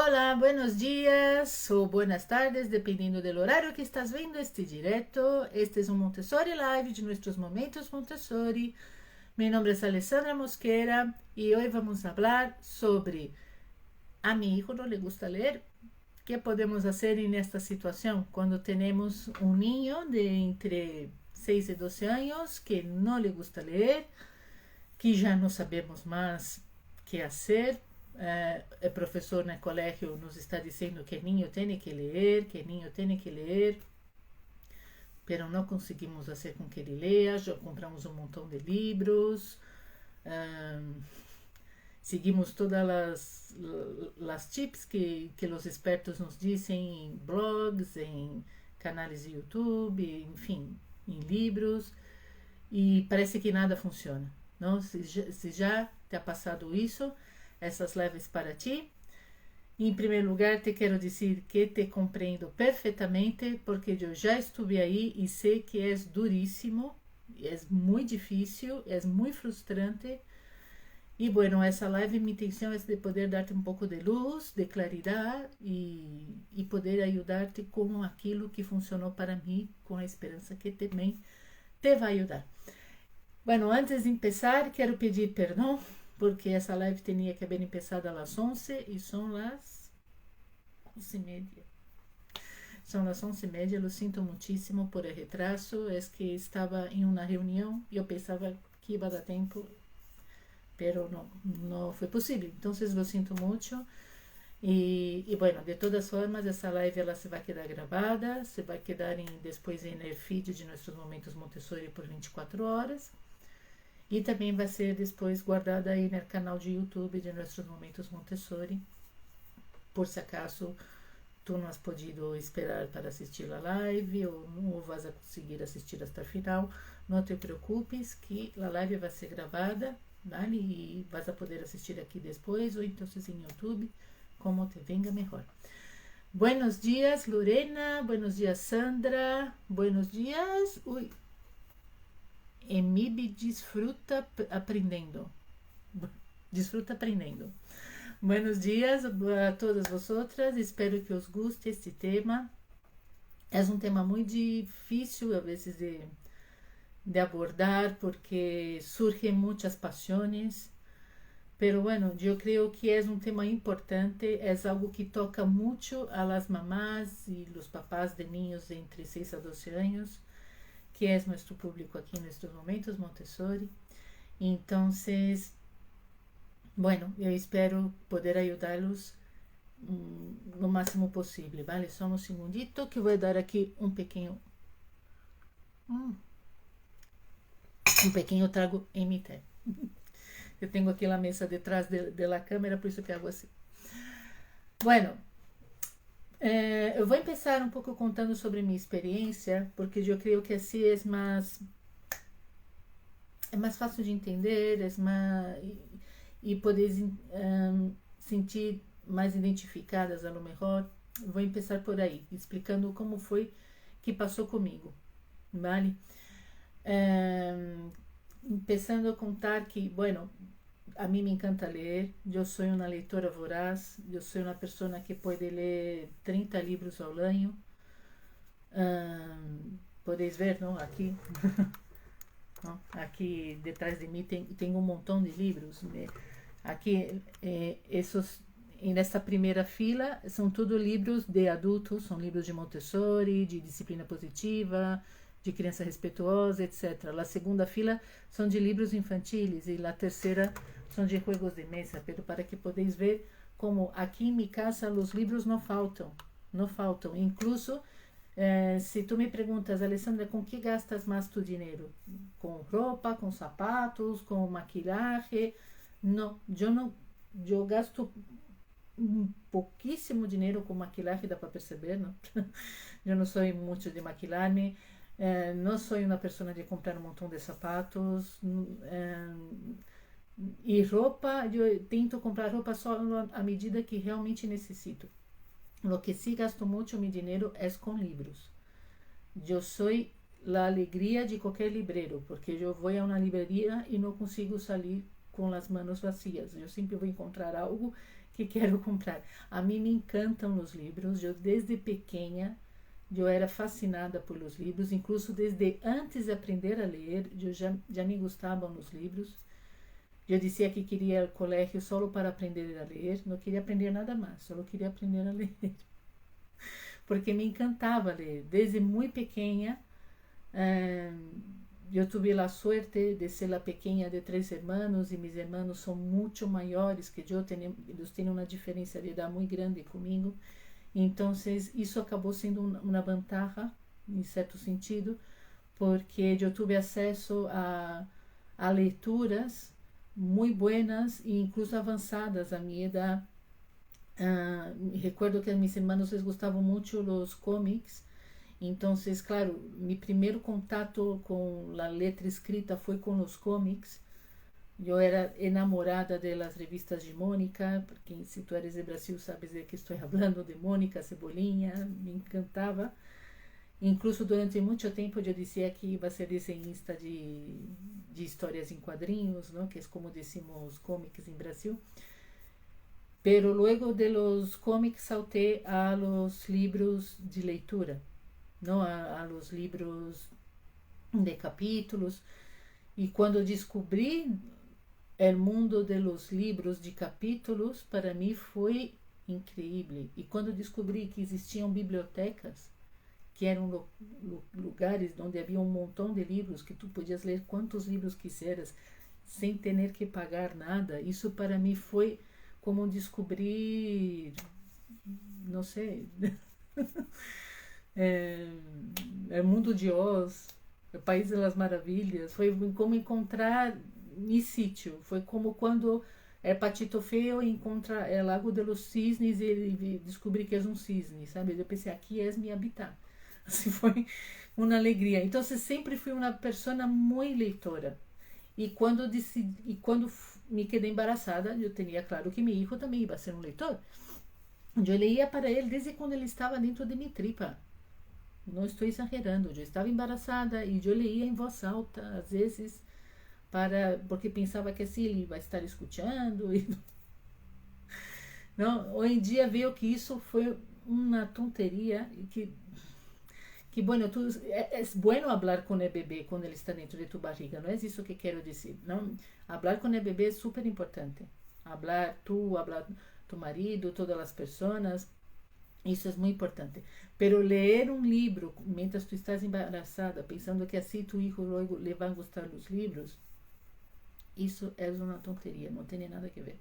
Olá, buenos dias ou buenas tardes, dependendo do horário que estás vendo este direto. Este é um Montessori Live de nossos momentos Montessori. Meu nome é Alessandra Mosquera e hoje vamos falar sobre a mi hijo não le gusta ler. Que podemos fazer nesta situação quando temos um ninho de entre 6 e 12 anos que não le gusta ler, que já não sabemos mais o que fazer? O professor no colégio nos está dizendo que o niño tem que ler, que o niño tem que ler, pero não conseguimos fazer com que ele leia. Já compramos um montão de livros, seguimos todas as tips que os expertos nos dizem em blogs, em canais de YouTube, enfim, em livros, e parece que nada funciona. Não? Se já te ha passado isso, essas leves para ti. Em primeiro lugar, te quero dizer que te compreendo perfeitamente, porque eu já estive aí e sei que é duríssimo, é muito difícil, é muito frustrante. E, bueno, essa live, minha intenção é de poder dar-te um pouco de luz, de claridade e poder ajudar-te com aquilo que funcionou para mim, com a esperança que também te vai ajudar. Bueno, antes de começar, quero pedir perdão, porque essa live tinha que haver começado às 11 e são as 11:30. São as 11:30, eu sinto muitíssimo por o retraso, é que estava em uma reunião e eu pensava que ia dar tempo, pero não foi possível. Então, eu sinto muito. E bueno, de todas formas, essa live ela se vai quedar gravada, se vai quedar depois em feed de nossos momentos Montessori por 24 horas. E também vai ser depois guardada aí no canal de YouTube de nossos momentos Montessori, por se acaso tu não has podido esperar para assistir a live ou não vas a conseguir assistir até o final, não te preocupes que a live vai ser gravada, vale? E vas a poder assistir aqui depois ou então em YouTube, como te venga melhor. Buenos dias, Lorena. Buenos dias, Sandra. Buenos dias. Ui. Emib disfruta aprendendo. Disfruta aprendendo. Buenos dias a todas vosotras. Espero que os guste este tema. É um tema muito difícil a vezes de abordar porque surgem muitas paixões. Pero bueno, eu creio que é um tema importante, é algo que toca muito a las mamás e los papás de niños entre 6 a 12 anos, que é nosso público aqui nestes momentos Montessori. Então, bueno, eu espero poder ajudá-los no máximo possível, vale? Só um segundito que vou dar aqui um pequeno trago em mi té. Eu tenho aqui a mesa detrás da câmera, por isso que hago assim. Bueno, eu vou começar um pouco contando sobre minha experiência, porque eu creio que assim é mais fácil de entender, e poder sentir mais identificadas a lo melhor. Vou começar por aí, explicando como foi que passou comigo, vale? Começando a contar que, bueno, a mim me encanta ler, eu sou uma leitora voraz, eu sou uma pessoa que pode ler 30 livros ao ano. Podeis ver, não? Aqui, não? Aqui detrás de mim tem um montão de livros. Aqui, nessa primeira fila, são tudo livros de adultos, são livros de Montessori, de disciplina positiva, de criança respetuosa, etc. A segunda fila são de livros infantis e a terceira são de jogos de mesa, pero para que podeis ver como aqui em minha casa os livros não faltam, incluso se tu me perguntas, Alessandra, com que gastas mais tu dinheiro? Com roupa, com sapatos, com maquilhagem? Não, eu gasto pouquíssimo dinheiro com maquilhagem, dá para perceber, não? Eu não sou muito de maquilhar-me. Não sou uma pessoa de comprar um montão de sapatos e roupa. Eu tento comprar roupa só à medida que realmente necessito. O que sim gasto muito meu dinheiro é com livros. Eu sou a alegria de qualquer livreiro, porque eu vou a uma livraria e não consigo sair com as mãos vazias. Eu sempre vou encontrar algo que quero comprar. A mim me encantam os livros. Eu desde pequena eu era fascinada pelos livros, incluso desde antes de aprender a ler, eu já me gustavam os livros. Eu dizia que queria ir ao colégio só para aprender a ler, não queria aprender nada mais, só queria aprender a ler. Porque me encantava ler. Desde muito pequena, eu tive a sorte de ser a pequena de 3 irmãos e meus irmãos são muito maiores que eu, eles têm uma diferença de idade muito grande comigo. Então, isso acabou sendo uma vantagem, em certo sentido, porque eu tive acesso a leituras muito buenas e incluso avançadas à minha idade. Recuerdo que a mis irmãos les gostavam muito dos cómics, então, claro, meu primeiro contato com a letra escrita foi com os cómics. Eu era enamorada das revistas de Mônica, porque se tu eres de Brasil sabes de que estou falando, de Mônica, Cebolinha, me encantava. Incluso durante muito tempo eu dizia que ia ser desenhista de histórias em quadrinhos, ¿no? Que é como decimos cómics em Brasil. Pero luego de los cómics salté a los libros de leitura, ¿no? A los libros de capítulos. E quando descobri o mundo de los libros de capítulos, para mim foi incrível. E quando descobri que existiam bibliotecas, que eram lugares onde havia um montão de livros, que tu podias ler quantos livros quisieras, sem ter que pagar nada, isso para mim foi como descobrir, não sei, o mundo de Oz, o País das Maravilhas, foi como encontrar mi sítio, foi como quando Patito Feo encontra o Lago de los Cisnes e ele descobre que é um cisne, sabe? Eu pensei, aqui é meu habitat. Assim, foi uma alegria. Então, sempre fui uma pessoa muito leitora. E quando me quedei embaraçada, eu tinha claro que meu filho também ia ser um leitor. Eu leía para ele desde quando ele estava dentro de minha tripa. Não estou exagerando. Eu estava embaraçada e eu leía em voz alta, às vezes, porque pensava que assim ele vai estar escutando. Não, hoje em dia veio que isso foi uma tonteria que bueno, é bueno hablar com o bebê quando ele está dentro de tu barriga, não é isso que quero dizer, não? Hablar com o bebê é super importante. Hablar tu marido, todas as pessoas, isso é muito importante. Pero ler um livro mientras tu estás embarazada, pensando que assim tu hijo luego le van a gustar os livros, isso é uma tonteria, não tem nada a ver.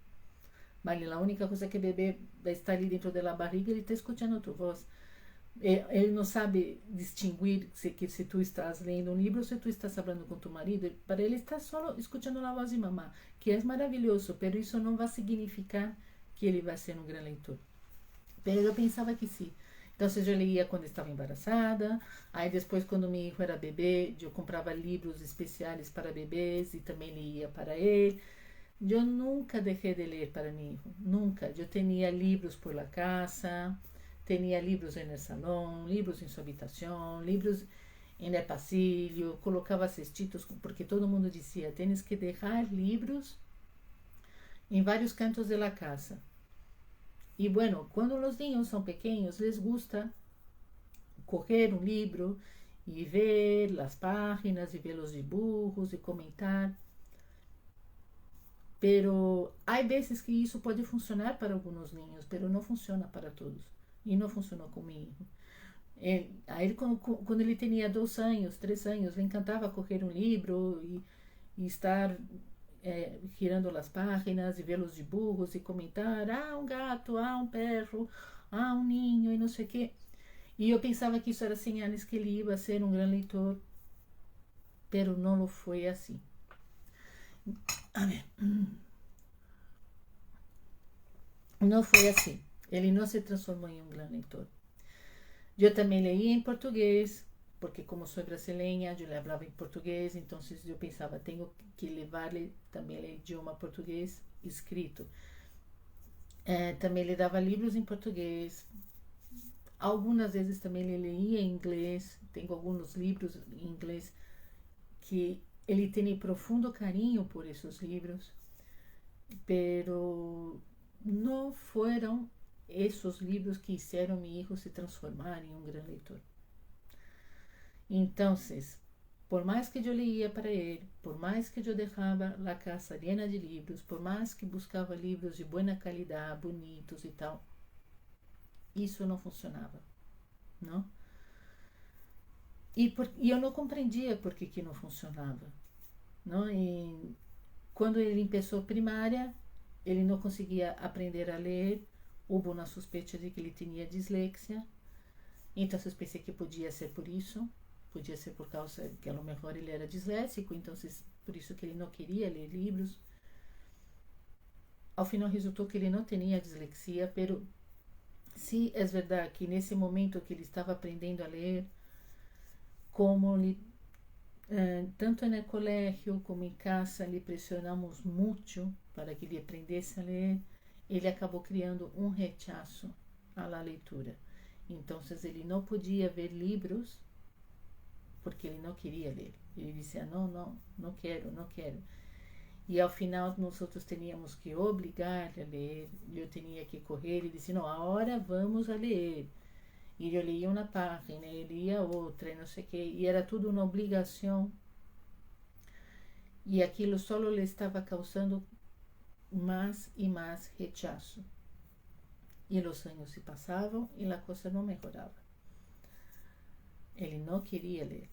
Vale, a única coisa que o bebê vai estar ali dentro da barriga, ele está escutando tu voz. Ele não sabe distinguir se tu estás lendo um livro ou se tu estás falando com tu marido. Para ele está só escutando a voz de mamá, que é maravilhoso, mas isso não vai significar que ele vai ser um grande leitor. Mas eu pensava que sim. Então, eu lia quando estava embaraçada. Aí depois, quando meu filho era bebê, eu comprava livros especiais para bebês e também lia para ele. Eu nunca deixei de ler para meu filho, nunca. Eu tinha livros por la casa. Tinha livros no salão, livros em sua habitação, livros no pasillo, colocava cestitos, porque todo mundo dizia, tens que deixar livros em vários cantos da casa. E bueno, quando os niños são pequenos, les gusta coger um livro e ver as páginas, e ver os dibujos, e comentar. Pero há vezes que isso pode funcionar para alguns niños, pero não funciona para todos. E não funcionou comigo. Aí, quando ele tinha 2 anos, 3 anos, lhe encantava correr um livro e estar girando as páginas e ver os dibujos e comentar, um gato, um perro, um ninho e não sei o quê. E eu pensava que isso era sinais que ele ia ser um grande leitor, pero não foi assim. Não foi assim. Ele não se transformou em um grande leitor. Eu também leía em português, porque como sou brasileira, eu falava em português, então eu pensava, tenho que levar-lhe também o idioma português escrito. Também lhe dava livros em português. Algumas vezes também ele leía em inglês. Tenho alguns livros em inglês que ele tem profundo carinho por esses livros, pero não foram esses livros que fizeram meu filho se transformar em um grande leitor. Então, por mais que eu lia para ele, por mais que eu deixava a casa llena de livros, por mais que buscava livros de boa qualidade, bonitos e tal, isso não funcionava, não? E eu não compreendia por que não funcionava, não? E quando ele começou primária, ele não conseguia aprender a ler, houve uma suspeita de que ele tinha dislexia, então eu pensei que podia ser por isso, podia ser por causa que a lo mejor ele era disléxico, então por isso que ele não queria ler livros. Ao final resultou que ele não tinha dislexia, pero sim, é verdade que nesse momento que ele estava aprendendo a ler, como tanto no colégio como em casa lhe pressionamos muito para que ele aprendesse a ler, ele acabou criando um rechaço à leitura. Então, ele não podia ver livros porque ele não queria ler. Ele dizia, não quero, não quero. E ao final, nós teníamos que obrigar a ler, eu tinha que correr e disse, não, agora vamos a ler. E eu lia uma página, ele lia outra, e não sei o quê, e era tudo uma obrigação. E aquilo só lhe estava causando mais e mais rechaço. E os anos se passavam e a coisa não melhorava. Ele não queria ler.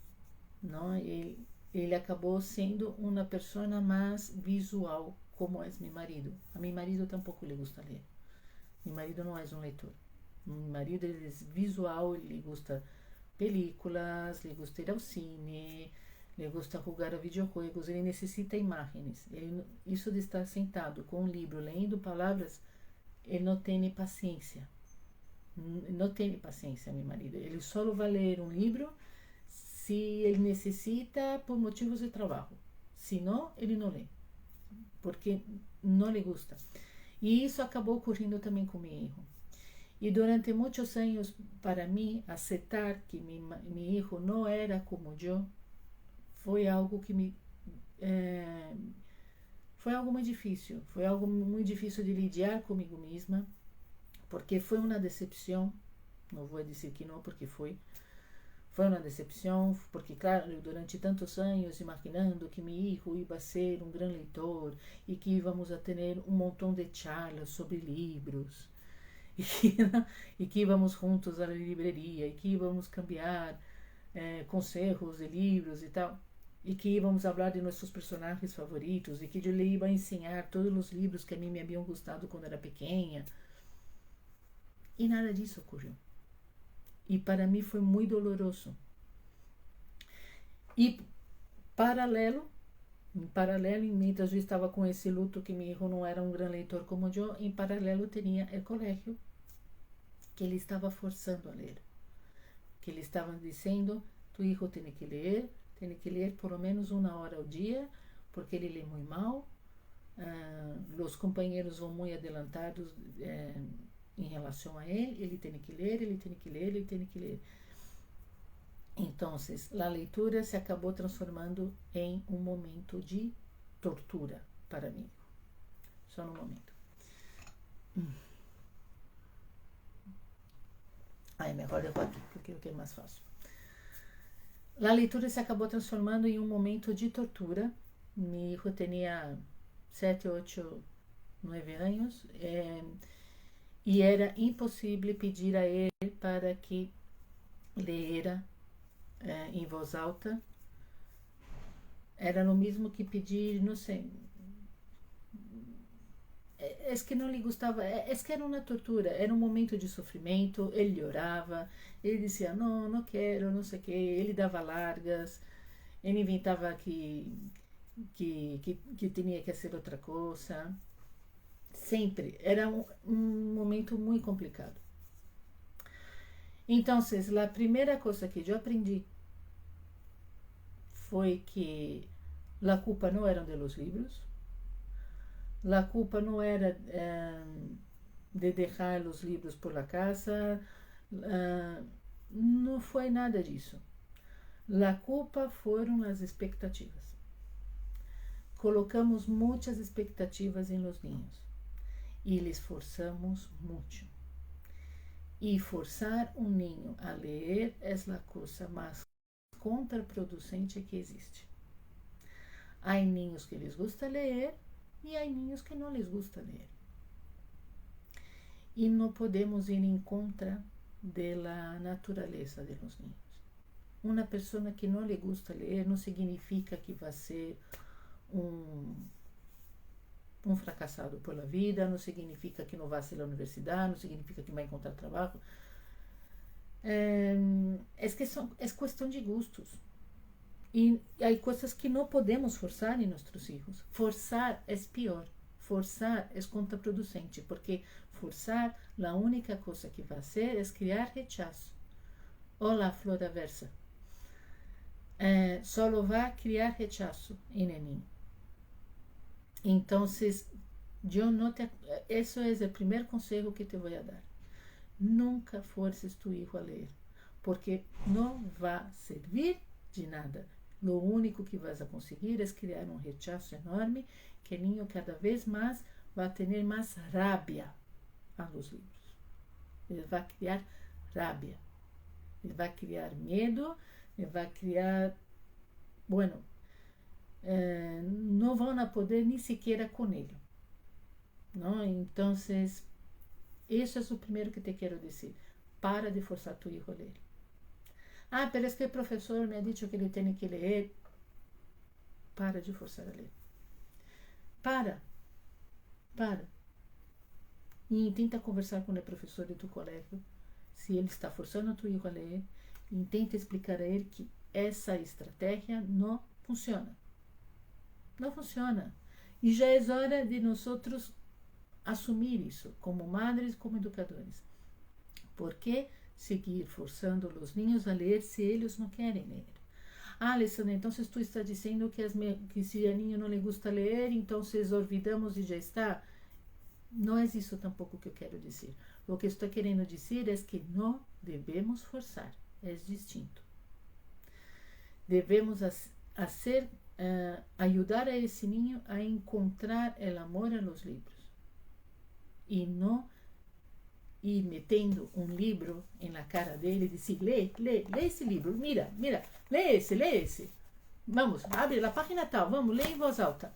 Não? Ele acabou sendo uma pessoa mais visual, como é meu marido. A meu marido tampouco lhe gusta ler. Meu marido não é um leitor. Meu marido é visual, ele gosta películas, ele gosta ir ao cine, ele gosta de jogar a videojuegos, ele necessita imagens. Isso de estar sentado com um livro, lendo palavras, ele não tem paciência. Não tem paciência, meu marido. Ele só vai ler um livro se ele necessita por motivos de trabalho. Se não, ele não lê. Porque não lhe gusta. E isso acabou ocorrendo também com meu filho. E durante muitos anos, para mim, aceitar que meu filho não era como eu, foi algo que foi algo muito difícil. Foi algo muito difícil de lidar comigo mesma, porque foi uma decepção. Não vou dizer que não, porque foi uma decepção, porque, claro, durante tantos anos, imaginando que meu filho ia ser um grande leitor e que íamos a ter um montão de charlas sobre livros, e que íamos juntos à livraria, e que íamos cambiar conselhos de livros e tal, e que íamos falar de nossos personagens favoritos, e que eu lhe ia ensinar todos os livros que a mim me haviam gostado quando era pequena. E nada disso ocorreu. E para mim foi muito doloroso. E em paralelo, mientras eu estava com esse luto que meu filho não era um grande leitor como eu, em paralelo tinha o colégio, que ele estava forçando a ler. Que ele estava dizendo, tu filho tem que ler por lo menos 1 hora ao dia, porque ele lê muito mal, os companheiros vão muito adelantados em relação a ele tem que ler, ele tem que ler, ele tem que ler. Então, a leitura se acabou transformando em um momento de tortura para mim. Só no momento. É melhor eu vou aqui, porque é mais fácil. A leitura se acabou transformando em um momento de tortura. Meu filho tinha 7, 8, 9 anos. E era impossível pedir a ele para que lera em voz alta. Era o mesmo que pedir, não sei. É que não lhe gostava, é que era uma tortura, era um momento de sofrimento. Ele orava, ele dizia, não quero, não sei o que, ele dava largas, ele inventava que tinha que ser outra coisa. Sempre, era um momento muito complicado. Então, a primeira coisa que eu aprendi foi que a culpa não era de los livros, a culpa não era de deixar os livros por la casa, não foi nada disso. A culpa foram as expectativas. Colocamos muitas expectativas em los niños. y les forzamos mucho. Y forzar un niño a leer es la cosa más contraproducente que existe. Hay niños que les gusta leer y hay niños que no les gusta leer. Y no podemos ir en contra de la naturaleza de los niños. Una persona que no le gusta leer no significa que va a ser un fracassado por la vida, no significa que no va a hacer la universidad, no significa que va a encontrar trabajo. Es cuestión de gustos. Y hay cosas que no podemos forzar en nuestros hijos. Forzar es peor. Forzar es contraproducente, porque forzar, la única cosa que va a hacer es crear rechazo. O la flor aversa. Solo va a criar rechazo en el niño. Entonces, eso es el primer consejo que te voy a dar. Nunca forces tu hijo a leer, porque no va a servir de nada. Lo único que vas a conseguir es crear un rechazo enorme, que el niño cada vez más va a tener más rabia a los libros. Él va a crear rabia, él va a crear miedo, él va a crear, no van a poder ni siquiera con ello, ¿no? Entonces, eso es lo primero que te quiero decir. Para de forzar a tu hijo a leer. Ah, pero es que el profesor me ha dicho que ele tiene que leer. Para de forzar a leer. Para. E intenta conversar com o professor de tu colégio. Se ele está forçando a tu hijo a ler, intenta explicar a ele que essa estratégia não funciona. Não funciona. E já é hora de nós assumir isso, como madres, como educadores. Por que seguir forçando os niños a ler se eles não querem ler? Ah, Alessandra, então tu está dizendo que se a niño não lhe gusta ler, então olvidamos e já está? Não é isso tampouco que eu quero dizer. O que estou querendo dizer é que não devemos forçar. É distinto. Devemos ajudar a esse niño a encontrar o amor a los libros. E não ir metendo um livro na cara dele e dizer, lê esse livro, mira, lê esse. Vamos, abre a página tal, vamos, lê em voz alta.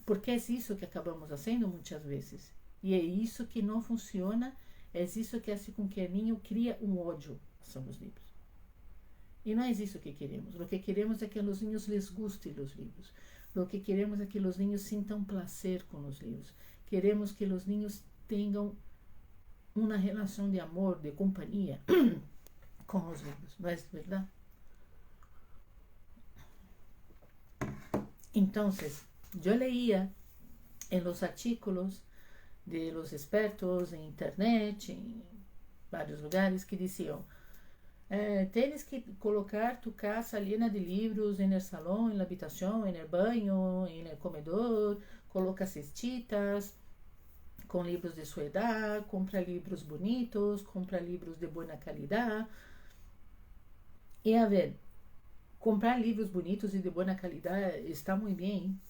Porque é isso que acabamos fazendo muitas vezes. E é isso que não funciona, é isso que faz com que o niño crie um ódio aos livros. E não é isso que queremos. O que queremos é que a los niños les guste os livros. O que queremos é que os niños sintam prazer com os livros. Queremos que os niños tenham uma relação de amor, de companhia com os livros. Não é verdade? Então, eu leía en los artículos de los expertos en internet, en varios lugares, que diziam, tienes que colocar tu casa llena de libros en el salón, en la habitación, en el baño, en el comedor, coloca cestitas com livros de sua edad, compra livros bonitos, compra livros de boa qualidade. E a ver, comprar livros bonitos e de boa qualidade está muito bem.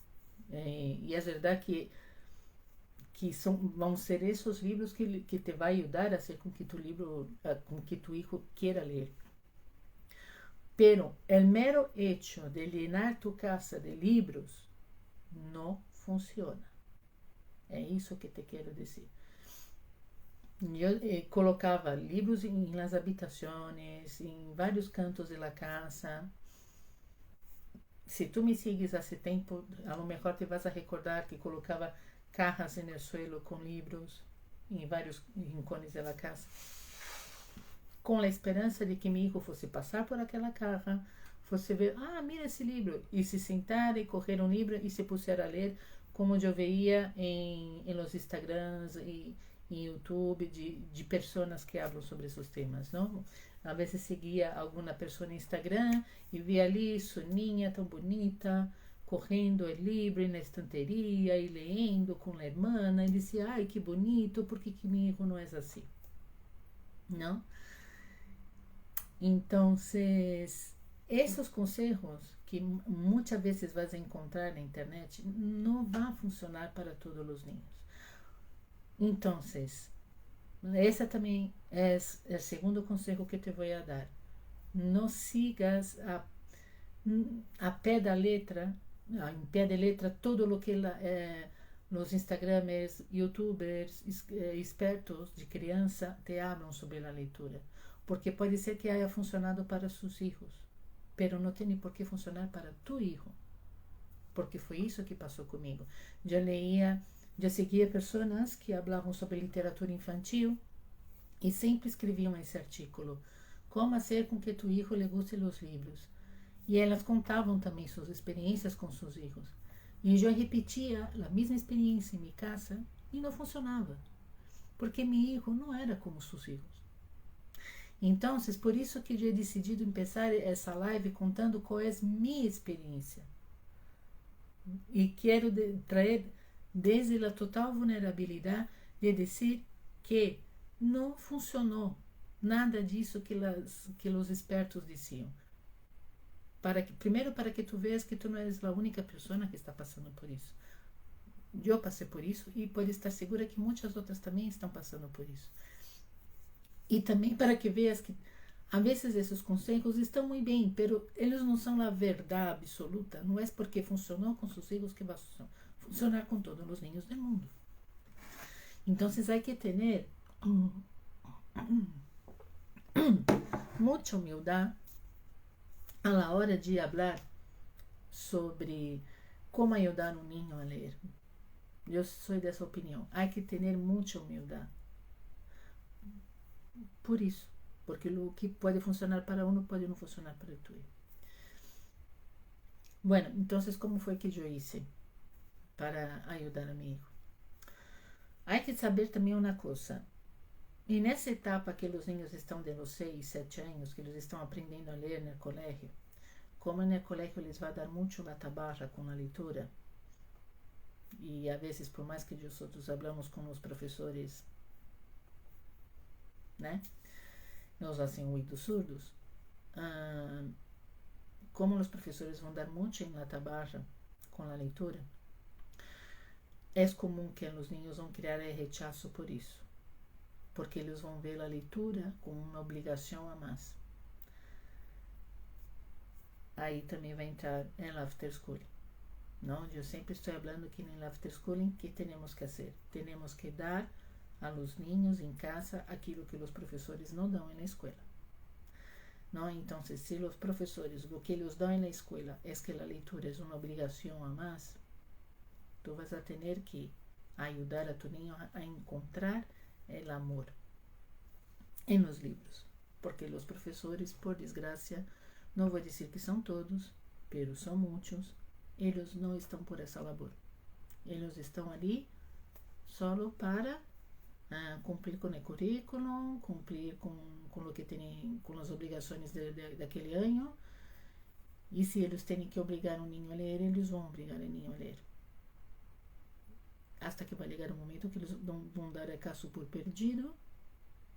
E é verdade que vão ser esses livros que te vai ajudar a ser com que tu hijo quiera ler. Pero el mero hecho de llenar tu casa de libros não funciona. É isso que te quero dizer. Eu colocava livros em las habitações, em vários cantos de la casa. Se tu me sigues há tempo, a lo mejor te vas a recordar que colocava cajas en el suelo com livros em vários rincones de la casa, com a esperança de que meu hijo fosse passar por aquela caja, fosse ver, mira esse livro, e se sentar e correr um livro e se puser a ler, como eu veia em los Instagrams e em YouTube de pessoas que falam sobre esses temas, não? A vezes seguia alguma pessoa no Instagram e via ali sua niña tão bonita, correndo o livro na estanteria e lendo com a irmã, e dizia, ai, que bonito, porque que meu hijo não é assim? Não? Então, esses conselhos que muitas vezes vas a encontrar na internet não vão funcionar para todos os niños. Entonces, esse também é o segundo conselho que te vou a dar. Não sigas a pé da letra, em pé de letra, todo o que os Instagramers, YouTubers, expertos de criança te hablam sobre a leitura. Porque pode ser que haya funcionado para seus filhos, pero não tem por que funcionar para tu hijo. Porque foi isso que passou comigo. Já seguia pessoas que falavam sobre literatura infantil e sempre escreviam esse artículo. Como fazer com que tu hijo le guste os livros? E elas contavam também suas experiências com seus filhos. E eu repetia a mesma experiência em minha casa e não funcionava. Porque meu filho não era como seus filhos. Então, por isso que eu he decidido começar essa live contando qual é minha experiência. E quero trazer desde a total vulnerabilidade de dizer que não funcionou nada disso que os expertos diziam. Primeiro para que tu veas que tu não és a única pessoa que está passando por isso. Eu passei por isso e pode estar segura que muitas outras também estão passando por isso. E também para que veas que a vezes esses conselhos estão muito bem, mas eles não são a verdade absoluta. Não é porque funcionou com seus filhos que vai funcionar com todos os niños do mundo. Então, há que ter muita humildade a la hora de falar sobre como ajudar um niño a ler. Eu sou dessa opinião. Há que ter muita humildade. Por isso. Porque o que pode funcionar para um pode não funcionar para tu. Bueno, então, como foi que eu hice para ajudar a meu hijo? Há que saber também uma coisa. E nessa etapa que os niños estão de los 6, 7 anos, que eles estão aprendendo a ler no colégio, como no colégio eles vai dar muito la tabarra com a leitura, e a vezes, por mais que nós outros falamos com os professores, né? Nos hacen oídos surdos. Como os professores vão dar muito em la tabarra com a leitura, é comum que os niños vão criar rechaço por isso, porque eles vão ver a leitura como uma obrigação a mais. Aí também vai entrar em after schooling. Não, eu sempre estou falando que em after schooling, que temos que fazer? Temos que dar a los niños em casa aquilo que os professores não dão na escola. Não, então, se os professores o que eles dão na escola é que a leitura é uma obrigação a mais, tu vas a ter que ajudar a tu niño a encontrar o amor em los livros, porque os professores, por desgraça, não vou dizer que são todos, pero são muitos, eles não estão por essa labor. Eles estão ali solo para cumprir com o currículo, cumprir com o que tem, com as obrigações daquele ano. E se eles têm que obrigar um niño a ler, eles vão obrigar o niño a ler. Hasta que vai chegar um momento que eles vão dar a caso por perdido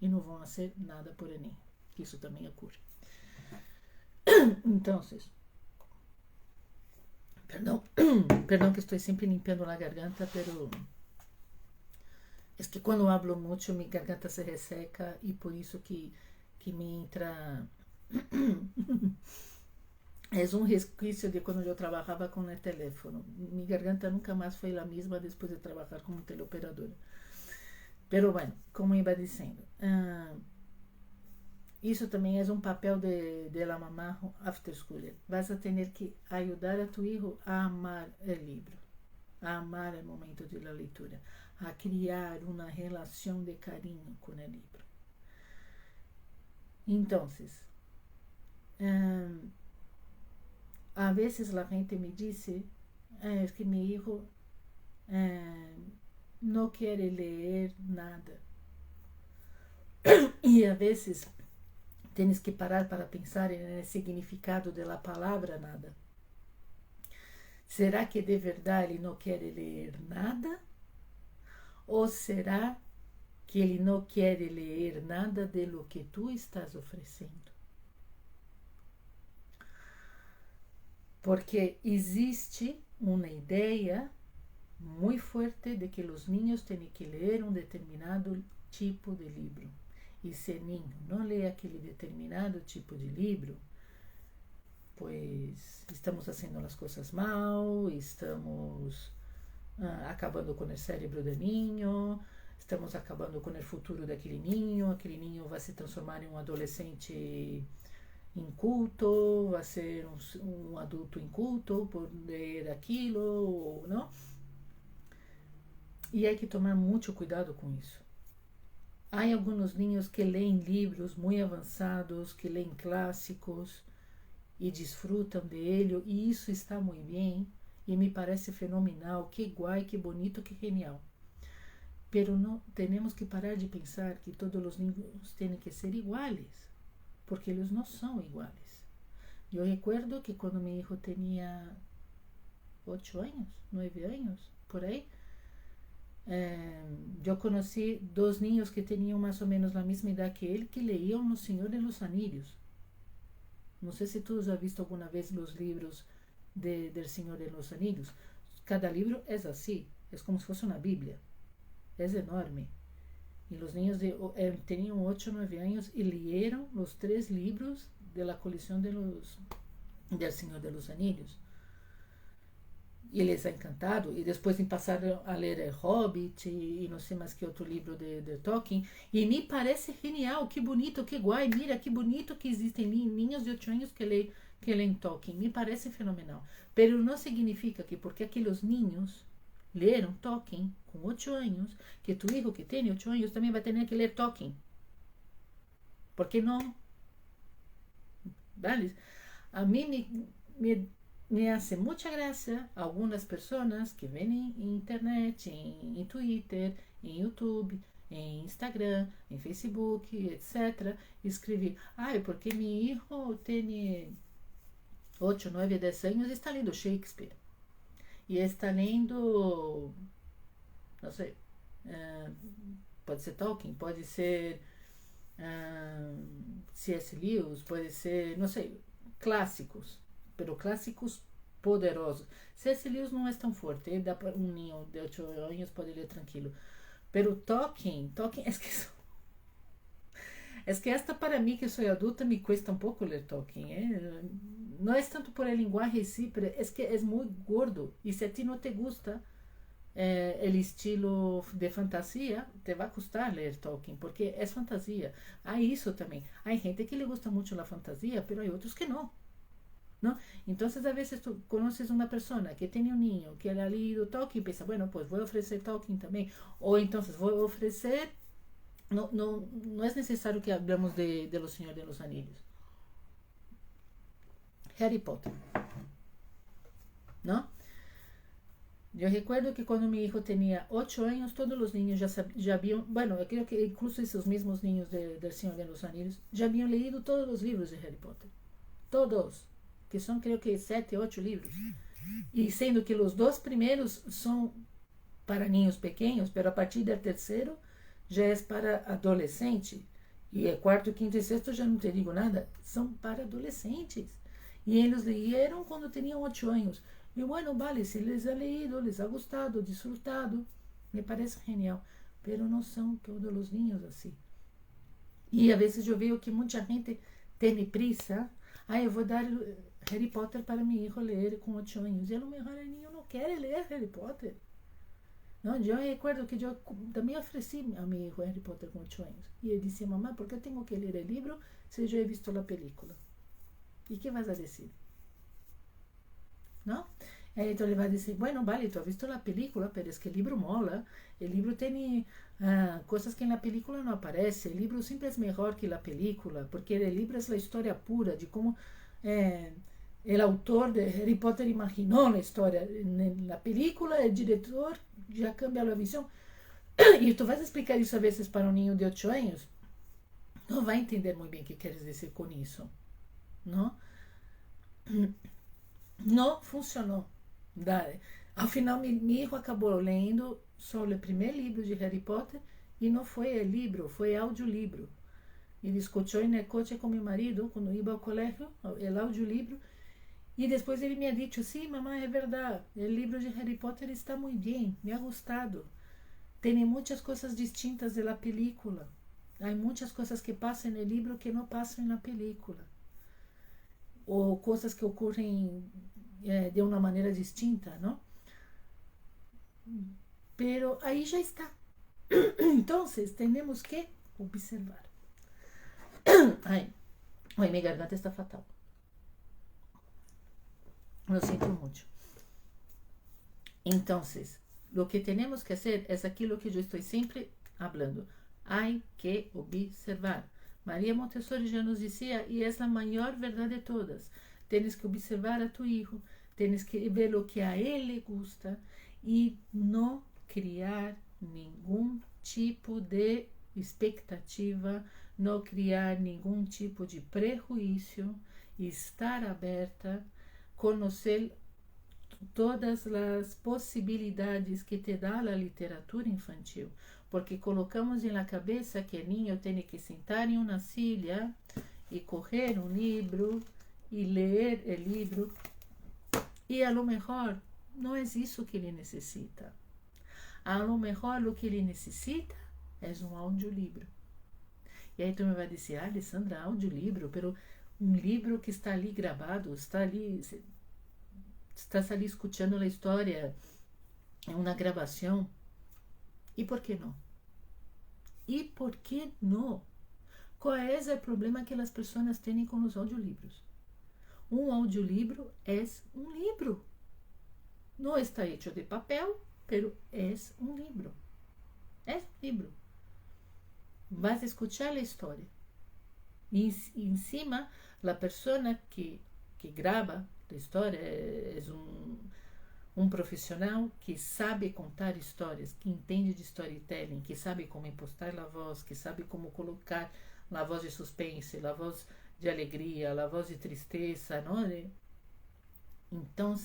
e não vão fazer nada por ele. Isso também ocorre. Então, perdão que estou sempre limpando a garganta, pero é que quando hablo muito, minha garganta se resseca e por isso que me entra é resquício de quando eu trabalhava com o telefone. Minha garganta nunca mais foi a mesma depois de trabalhar como teleoperadora. Pero bueno, como iba dizendo, isso também é um papel de la mamá after schooler. Vas a ter que ajudar a tu hijo a amar o livro, a amar o momento de la leitura, a criar uma relação de carinho com o livro. Então, a vezes a gente me diz que meu hijo não quer ler nada. E a vezes tens que parar para pensar no significado da palavra nada. Será que de verdade ele não quer ler nada? Ou será que ele não quer ler nada de lo que tu estás oferecendo? Porque existe uma ideia muito forte de que os niños têm que ler um determinado tipo de livro. E se o niño não lê aquele determinado tipo de livro, pues estamos fazendo as coisas mal, estamos acabando com o cérebro do niño, estamos acabando com o futuro daquele niño vai se transformar em um adolescente inculto, vai ser um adulto inculto por ler aquilo, não? E há que tomar muito cuidado com isso. Há alguns niños que leem livros muito avançados, que leem clássicos e desfrutam de ele, e isso está muito bem, e me parece fenomenal, que guai, que bonito, que genial. Pero não temos que parar de pensar que todos os niños têm que ser iguais, porque eles não são iguais. Eu recuerdo que quando meu filho tinha 8 anos, 9 anos, por aí, eu conheci 2 niños que tinham mais ou menos a mesma idade que ele, que leiam O Senhor de los Anillos. Não sei se tu já visto alguma vez os livros del Senhor de los Anillos. Cada livro é assim, é como se fosse uma Bíblia. É enorme. E os niños tinham 8 ou 9 anos e leram os 3 livros da coleção del Senhor de los Anillos. E les ha encantado, e depois passaram a ler Hobbit e não sei mais que outro livro de Tolkien, e me parece genial, que bonito, que guai, mira que bonito que existem niños de 8 anos que leem Tolkien, me parece fenomenal, pero não significa que porque aqueles niños leram Tolkien com 8 anos, que tu filho que tem 8 anos também vai ter que ler Tolkien, porque não, vale? A mim me hace mucha gracia algunas personas que ven en internet, en Twitter, en YouTube, en Instagram, en Facebook, etc. Escrever, porque mi hijo tiene 8, 9, 10 años y está lendo Shakespeare. E está lendo, não sei, pode ser Tolkien, pode ser C.S. Lewis, pode ser, não sei, clássicos. Pero clássicos poderosos. C.S. Lewis não é tão forte, dá para um niño de 8 anos pode ler tranquilo. Pero Tolkien, es que hasta para mim que sou adulta me cuesta um pouco ler Tolkien. Não é tanto por a linguagem em si, pero es que é muito gordo. E se a ti não te gusta o estilo de fantasia, te vai custar ler Tolkien, porque é fantasia. Há isso também. Há gente que le gusta muito a fantasia, pero há outros que não. ¿No? Entonces a veces tú conoces una persona que tiene un niño que ha leído Tolkien y piensa, bueno, pues voy a ofrecer Tolkien también, o entonces voy a ofrecer, no es necesario que hablemos de Los Señor de los Anillos. Harry Potter, ¿no? Yo recuerdo que cuando mi hijo tenía 8 años, todos los niños ya habían, bueno, yo creo que incluso esos mismos niños del Señor de los Anillos ya habían leído todos los libros de Harry Potter, todos, que são, creio que 7, 8 livros. E sendo que os 2 primeiros são para niños pequenos, mas a partir do terceiro já é para adolescente. E é quarto, quinto e sexto, já não te digo nada, são para adolescentes. E eles leram quando tinham 8 anos. E bueno, vale, se les ha leído, les ha gostado, disfrutado, me parece genial. Pero não são todos os niños assim. E a vezes eu vejo que muita gente tem prisa. Eu vou dar Harry Potter para meu filho ler com 8 anos. E a lo mejor el niño não quer ler Harry Potter. Não, eu recuerdo que eu também ofereci a meu filho Harry Potter com 8 anos. E ele disse, mamãe, por que eu tenho que ler o livro se eu he visto a película? E que vas a dizer? Não? Então ele vai dizer, bueno, vale, tu has visto a película, pero es que o livro mola. O livro tem coisas que na película não aparecem. O livro sempre é melhor que a película, porque o livro é a história pura de como o autor de Harry Potter imaginou a história. Na película, o diretor já cambia a visão. E tu vais explicar isso a vezes para um niño de 8 anos, não vai entender muito bem o que queres dizer com isso. Não? Não funcionou. Ao final, meu filho acabou lendo só o primeiro livro de Harry Potter e não foi livro, foi audiolivro. Ele escutou no coche com meu marido quando ia ao colégio, o audiolivro, E depois ele me ha dicho, sim, mamãe, é verdade, o livro de Harry Potter está muito bem, me ha gostado. Tem muitas coisas distintas da película. Há muitas coisas que passam no livro que não passam na película. Ou coisas que ocorrem de uma maneira distinta, não? Pero aí já está. Então, temos que observar. Ai, minha garganta está fatal. Lo sinto muito. Então, lo que temos que fazer é aquilo que eu estou sempre falando. Hay que observar. Maria Montessori já nos dizia, e é a maior verdade de todas. Tens que observar a tu hijo, tens que ver o que a ele gusta e não criar nenhum tipo de expectativa, não criar nenhum tipo de prejuízo, estar aberta, conhecer todas as possibilidades que te dá a literatura infantil, porque colocamos na cabeça que o niño tem que sentar em uma silla e correr um livro e ler o livro, e a lo mejor não é isso que ele necessita. A lo mejor o que ele necessita é um audiolivro. E aí tu me vai dizer, Alessandra, audiolivro, pero um livro que está ali gravado, estás ali escutando a história, é uma gravação. E por que não? E por que não? Qual é o problema que as pessoas têm com os audiolivros? Um audiolivro é um livro. Não está hecho de papel, pero é um livro. É um livro. Vas a escuchar a história. E em cima, a pessoa que grava a história é um profissional que sabe contar histórias, que entende de storytelling, que sabe como impostar a voz, que sabe como colocar a voz de suspense, a voz de alegria, a voz de tristeza, não é? Então,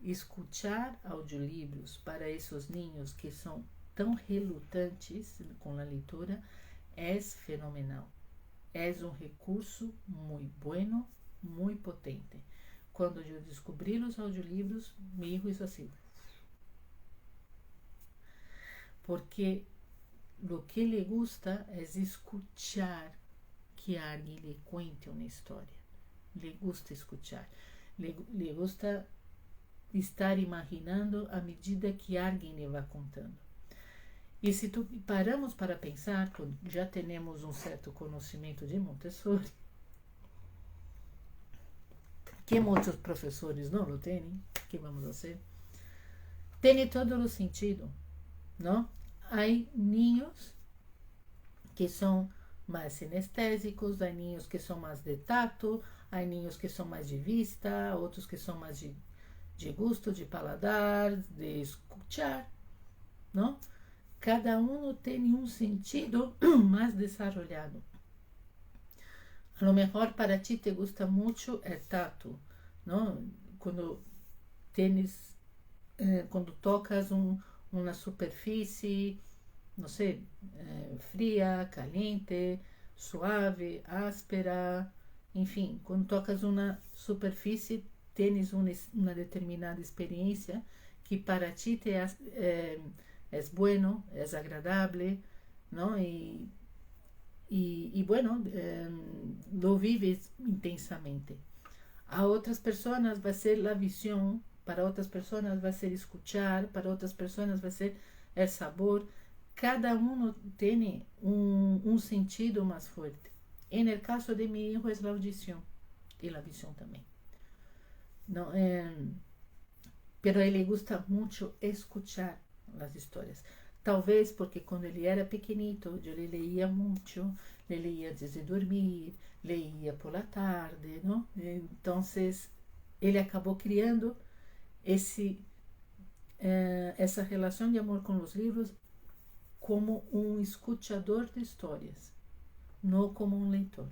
escuchar audiolivros para esses ninhos que são tão relutantes com a leitura é fenomenal. É um recurso muito bueno, muito potente. Quando eu descobri os audiolivros, me hijo isso assim. Porque o que lhe gusta é escuchar que alguém lhe cuente uma história. Le gusta escuchar. Le gusta estar imaginando à medida que alguém lhe vai contando. E se paramos para pensar, já temos um certo conhecimento de Montessori, que muitos professores não o têm, que vamos fazer? Tem todo o sentido, não? Há ninhos que são mais sinestésicos, há ninhos que são mais de tato, há ninhos que são mais de vista, outros que são mais de gosto, de paladar, de escuchar, não? Cada um tem um sentido mais desenvolvido. A lo mejor para ti te gusta muito el tato, não? Quando tocas uma superfície, não sei, fria, caliente, suave, áspera, enfim, quando tocas uma superfície, tens uma determinada experiência que para ti é bueno, é agradável, não? E bueno, lo vives intensamente. A outras pessoas vai ser a visão, para outras pessoas vai ser escuchar, para outras pessoas vai ser o sabor. Cada um tem um sentido mais forte. En el caso de mi hijo es la audición y la visión também. Não, pero a ele gusta muito escuchar as histórias. Talvez porque quando ele era pequenito, eu lhe leía muito, lhe leía antes de dormir, leía por la tarde, não? Então, ele acabou criando essa relação de amor com os livros como um escuchador de histórias, não como um leitor.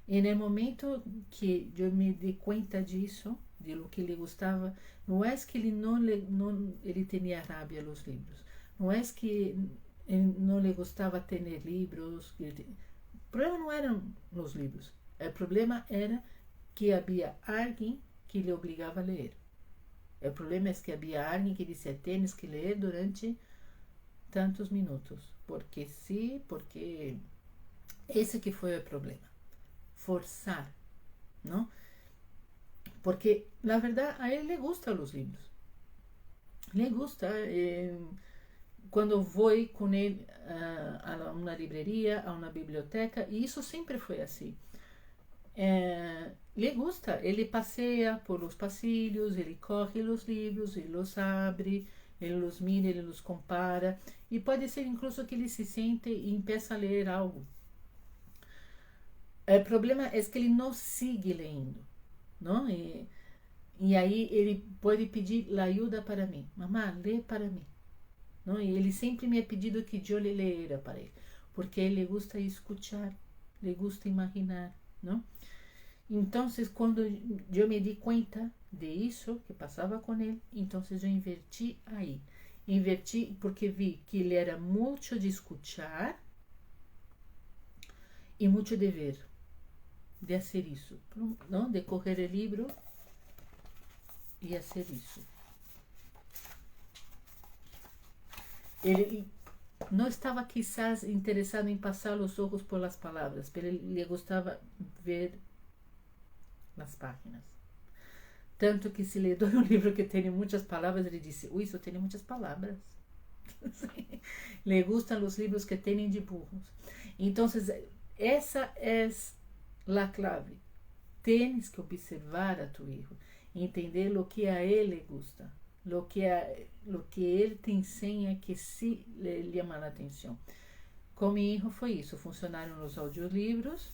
E no momento que eu me dei conta disso, de lo que ele gostava, não é que ele tinha rabia aos livros, não é que ele não lhe gostava ter livros. O problema não eram os livros, o problema era que havia alguém que lhe obrigava a ler. O problema é que havia alguém que dizia: tens que ler durante tantos minutos. Porque sim, porque esse que foi o problema. Forçar, não? Porque, na verdade, a ele le gustam os livros. Le gusta. Quando vou com ele a uma livraria, a uma biblioteca, e isso sempre foi assim. Le gusta, ele passeia por os passilhos, ele corre os livros, ele os abre, ele os mira, ele os compara, e pode ser incluso que ele se sente e empiece a ler algo. O problema é que ele não sigue lendo, não? E aí ele pode pedir a ajuda para mim. Mamá, lê para mim. Não? E ele sempre me ha pedido que eu lhe leia para ele, porque ele gusta escutar, ele gusta imaginar, não? Então, quando eu me di conta de isso que passava com ele, então eu inverti aí. Inverti porque vi que ele era muito de escutar e muito de ver, de fazer isso, não? De correr o livro e fazer isso. Ele não estava quizás interessado em passar os olhos por as palavras, mas ele gostava ver nas páginas. Tanto que se lhe dou um livro que tem muitas palavras, ele disse: ui, isso tem muitas palavras. Le gustan os livros que têm dibujos. Então, essa é a clave. Tens que observar a tu filho, entender o que a ele gusta, lo que ele te ensina que se lhe chama a atenção. Com meu filho foi isso. Funcionaram os audiolivros.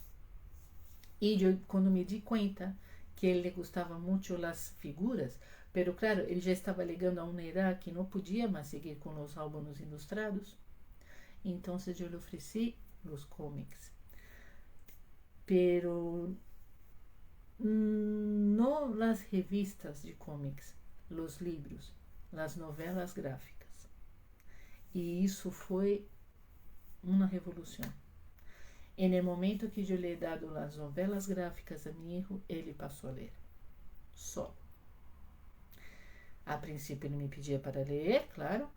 E eu, quando me di conta que ele gostava muito das figuras, pero claro, ele já estava chegando a uma idade que não podia mais seguir com os álbuns ilustrados, então eu lhe ofereci os cómics. Pero não nas revistas de cómics, os livros, as novelas gráficas. E isso foi uma revolução. E no momento que eu lhe he dado as novelas gráficas a meu filho, ele passou a ler. Só. A princípio ele me pedia para ler, claro,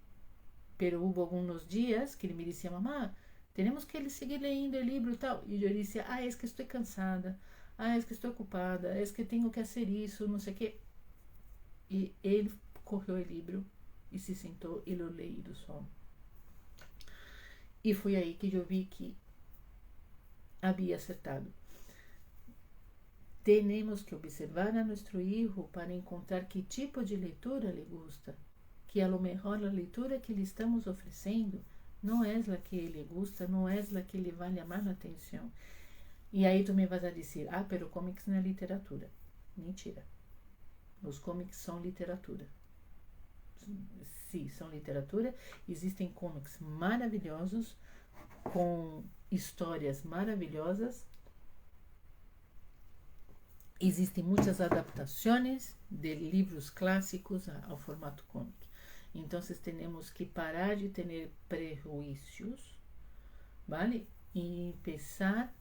pero houve alguns dias que ele me dizia: mamá, temos que ele seguir lendo o livro e tal. E eu disse: é que estou cansada, é que estou ocupada, é que tenho que fazer isso, não sei o quê. E ele correu o livro e se sentou e lo leu do sono. E foi aí que eu vi que havia acertado. Temos que observar a nosso filho para encontrar que tipo de leitura lhe gusta, que a lo mejor a leitura que lhe estamos oferecendo não é a que ele gusta, não é a que lhe vai chamar a atenção. E aí tu me vas a dizer: pero cómics não é literatura. Mentira. Os cómics são literatura. Sim, são literatura. Existem cómics maravilhosos, com histórias maravilhosas. Existem muitas adaptações de livros clássicos ao formato cómic. Então, temos que parar de ter prejuízos, ¿vale? E começar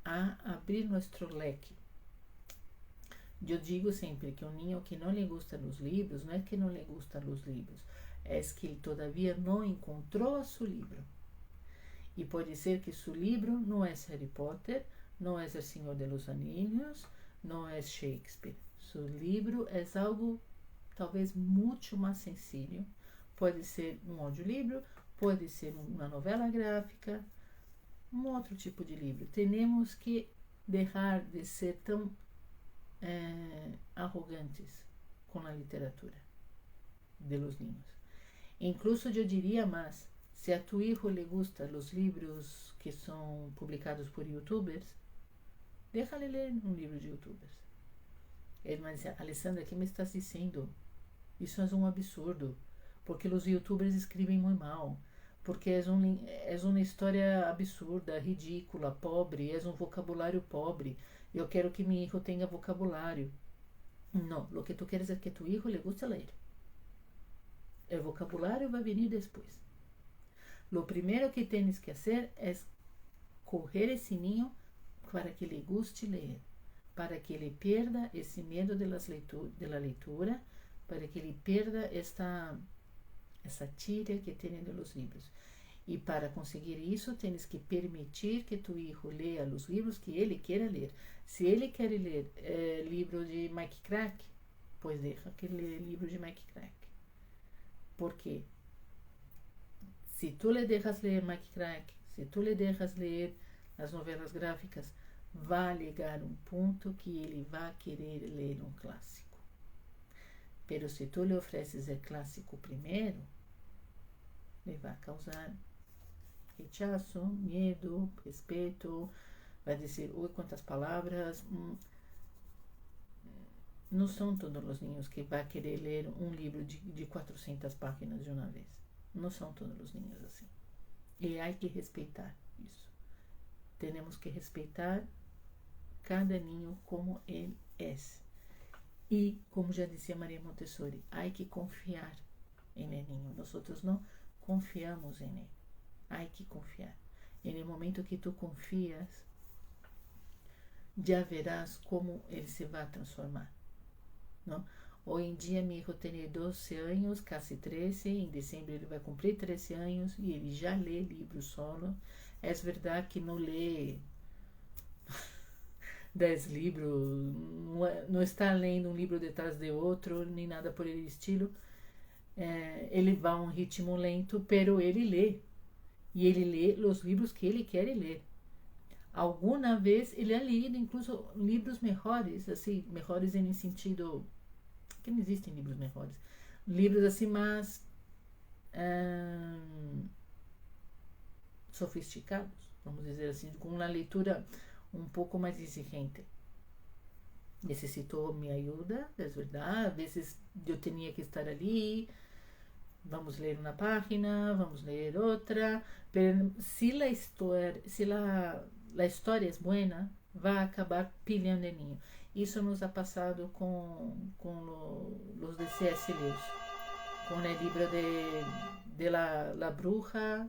a abrir nosso leque. Eu digo sempre que um niño que não lhe gusta os livros, não é que não lhe gustan os livros, é que ele todavia não encontrou seu livro. E pode ser que seu livro não é Harry Potter, não é O Senhor de los Anillos, não é Shakespeare. Seu livro é algo talvez muito mais sencillo. Pode ser um audiolivro, pode ser uma novela gráfica, um outro tipo de livro. Temos que deixar de ser tão arrogantes com a literatura de los niños. Incluso eu diria mais, se a tu hijo le gusta os livros que são publicados por youtubers, déjale ler um livro de youtubers. Ele vai dizer: Alessandra, ¿qué me estás dizendo? Isso é um absurdo, porque os youtubers escrevem muito mal, porque é uma história absurda, ridícula, pobre, é um vocabulário pobre. Eu quero que meu hijo tenha vocabulário. Não, o que tu queres é que tu hijo le guste ler. O vocabulário vai vir depois. Lo primeiro que tens que fazer é correr esse niño para que lhe guste ler, para que ele perda esse medo de la leitura, para que ele perda essa tira que tem de los livros. E para conseguir isso, tens que permitir que tu hijo leia os livros que ele queira ler. Se ele quer ler livro de Mike Crack, pois deixa que leia livro de Mike Crack. Por quê? Se tu le dejas ler Mike Crack, se tu le dejas ler as novelas gráficas, vai chegar um ponto que ele vai querer ler um clássico. Pero se tu lhe ofereces o clássico primeiro, ele vai causar rechazo, medo, respeito, vai dizer, ui, quantas palavras. Não são todos os ninhos que vão querer ler um livro de 400 páginas de uma vez. Não são todos os ninhos assim. E há que respeitar isso. Temos que respeitar cada ninho como ele é. E, como já dizia Maria Montessori, há que confiar em ninho. Nós não confiamos em ele. Há que confiar. E no momento que tu confias, já verás como ele se vai transformar. Não? Hoje em dia, meu filho tem 12 anos, quase 13. Em dezembro ele vai cumprir 13 anos e ele já lê livros solo. É verdade que não lê 10 livros, não está lendo um livro detrás de outro, nem nada por ele estilo. Ele vai a um ritmo lento, pero ele lê. E ele lê os livros que ele quer ler. Alguma vez ele ha lido incluso livros melhores, assim, melhores em sentido que não existem livros melhores, livros assim mais sofisticados, vamos dizer assim, com uma leitura um pouco mais exigente. Necessitou minha ajuda, é verdade, às vezes eu tinha que estar ali, vamos ler uma página, vamos ler outra, pero se a história é boa, vai acabar pilhando em ninho. Isso nos ha passado com os de C.S. Lewis, com o livro de la bruja,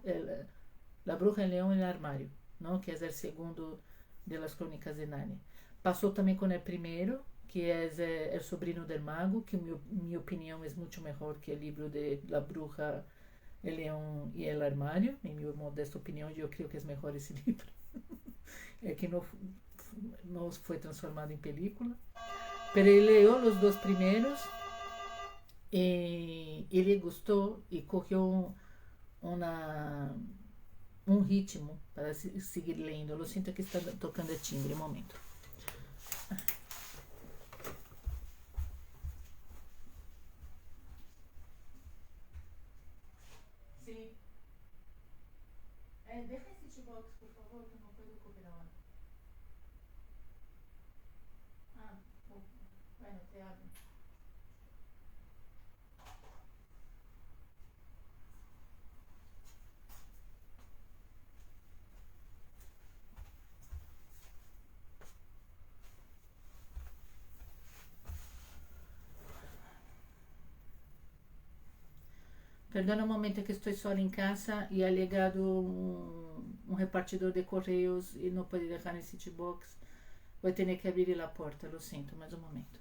La bruja, el leão e o armário, não? Que é o segundo de las Crônicas de Nárnia. Passou também com o primeiro, que é o Sobrinho del Mago, que minha opinião é muito melhor que o livro de La bruja, el leão e o armário. Em minha modesta opinião, eu creio que é melhor esse livro. É que não foi transformado em película. Pero ele leu os dois primeiros e ele gostou e correu um ritmo para seguir lendo. Eu sinto que está tocando timbre, um momento. Sim. Deixa esse box, por favor, que não puedo cobrir a hora. Bueno, te abro. Perdona o momento que estou sola em casa e ha chegado um repartidor de correios e não pode deixar nesse box. Vou ter que abrir a porta, lo sinto, mais um momento.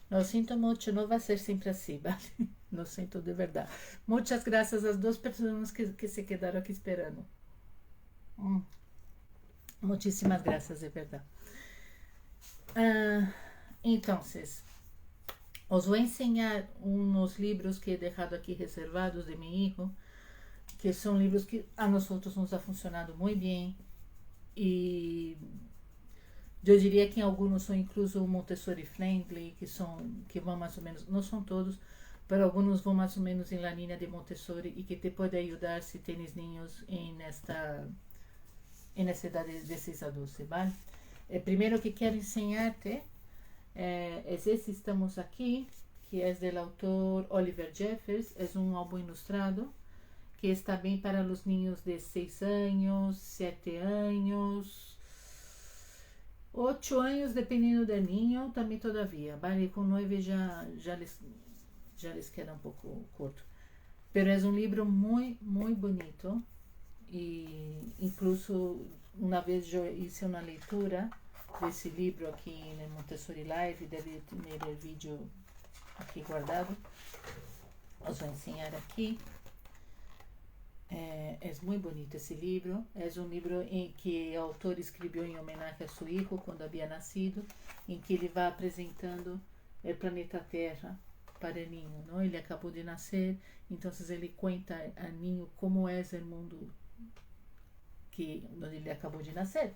Lo siento mucho, no va a ser siempre así, ¿vale? Lo siento de verdad. Muchas gracias a las dos personas que se quedaron aquí esperando. Muchísimas gracias, de verdad. Entonces, os vou enseñar unos libros que he dejado aquí reservados de mi hijo, que são livros que a nós outros nos ha funcionado muito bem. E eu diria que alguns são incluso Montessori friendly, que vão mais ou menos, não são todos, mas alguns vão mais ou menos em la linha de Montessori e que te pode ajudar se tens ninhos nessa idade de 6 a 12, ¿vale? Primeiro que quero ensinar-te é esse Estamos Aqui, que é do autor Oliver Jeffers, é um álbum ilustrado que está bem para os ninhos de 6 anos, 7 anos, 8 anos, dependendo do ninho, também todavia, vale? Com 9 já les queda um pouco curto. Pero é um livro muito, muito bonito e incluso uma vez eu hice uma leitura desse livro aqui no Montessori Live, deve ter o vídeo aqui guardado, os vou ensinar aqui. É muito bonito esse livro. É um livro em que o autor escreveu em homenagem a seu filho quando havia nascido, em que ele vai apresentando o planeta Terra para o ninho, não? Ele acabou de nascer, então ele conta a ninho como é o mundo onde ele acabou de nascer.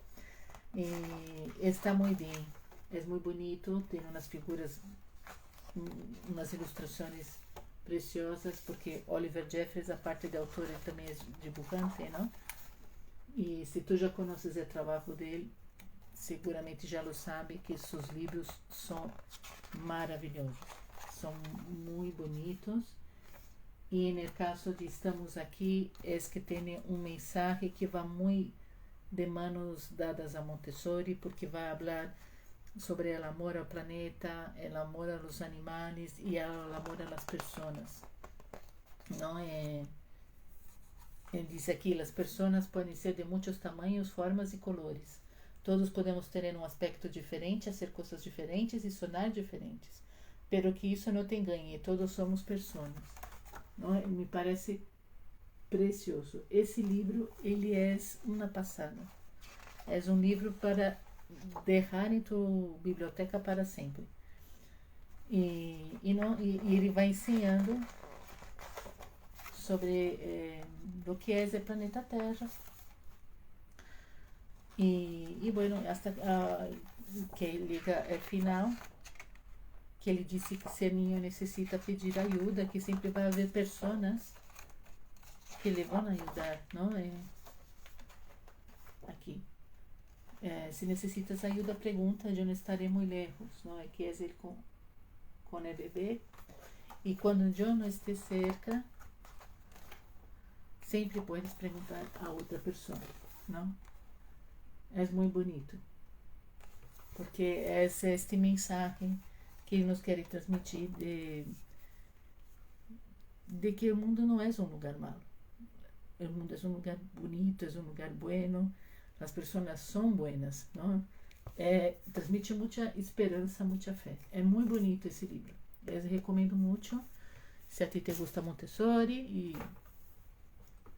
E está muito bem, é muito bonito, tem umas figuras, umas ilustrações preciosas, porque Oliver Jeffers, a parte de autor, ele também é dibujante, não? E se tu já conheces o trabalho dele, seguramente já lo sabe que seus livros são maravilhosos, são muito bonitos. E no caso de Estamos Aqui, é que tem mensagem que vai muito de manos dadas a Montessori, porque vai falar sobre o amor ao planeta, o amor aos animais e o amor às pessoas. Não é? Ele diz aqui: as pessoas podem ser de muitos tamanhos, formas e colores. Todos podemos ter um aspecto diferente, fazer coisas diferentes e sonar diferentes. Pero que isso não te engane, todos somos pessoas. Não é? Me parece precioso. Esse livro, ele é uma passada. É um livro para deixar em tua biblioteca para sempre. E ele vai ensinando sobre o que é o planeta Terra. E bueno, hasta que liga é final, que ele disse que se o ninho necessita pedir ajuda, que sempre vai haver pessoas que lhe vão ajudar, não é? Aqui. Se necessitas ajuda, pergunta, eu não estarei muito lejos, não é? Que é ele com o bebê. E quando eu não estiver cerca, sempre podes perguntar a outra pessoa, não? É muito bonito, porque é esta mensagem que ele nos quer transmitir de que o mundo não é um lugar malo. O mundo é um lugar bonito, é um lugar bueno, as pessoas são buenas, não? Transmite muita esperança, muita fé. É muito bonito esse livro. Eu recomendo muito, se a ti te gusta Montessori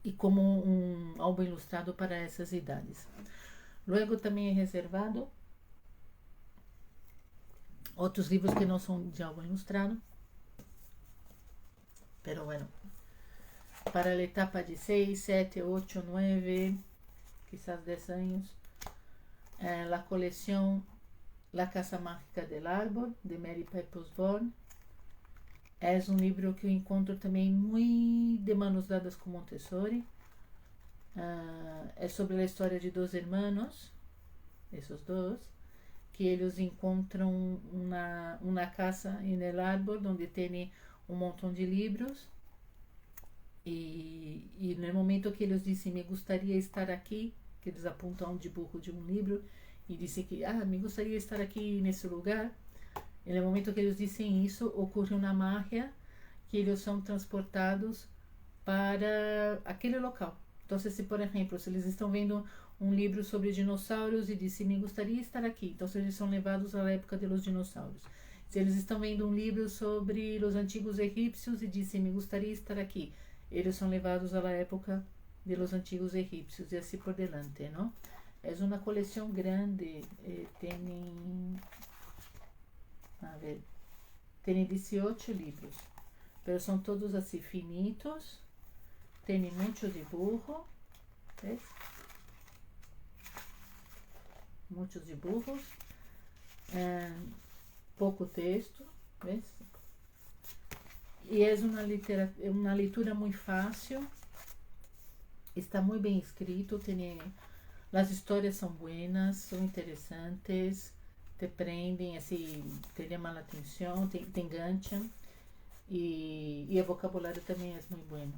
e como um álbum ilustrado para essas idades. Luego também é reservado outros livros que não são de álbum ilustrado, pero bueno, para a etapa de 6, 7, 8, 9, quizás 10 anos, a coleção La Casa Mágica del Árbol, de Mary Pepper Osborne. É um livro que eu encontro também muito de manos dadas com Montessori. É sobre a história de dois irmãos, esses dois, que eles encontram uma casa no árbol onde tem um montão de livros e no momento que eles dizem me gostaria estar aqui, que eles apontam a um dibujo de um livro e dizem que me gostaria estar aqui nesse lugar, e no momento que eles dizem isso, ocorre uma magia que eles são transportados para aquele local. Então, se por exemplo, se eles estão vendo um livro sobre dinossauros e dizem, me gostaria estar aqui, então eles são levados à época dos dinossauros. Se eles estão vendo um livro sobre os antigos egípcios e dizem, me gostaria estar aqui, eles são levados à época dos antigos egípcios e assim por delante, não? É uma coleção grande, tem 18 livros, mas são todos assim finitos. tem muito dibujo, ¿ves? Muitos dibujos, pouco texto, ¿ves? E é uma leitura muito fácil, está muito bem escrito, as histórias são buenas, são interessantes, te prendem, assim, te chamam a atenção, te enganchan, e o vocabulário também é muito bueno,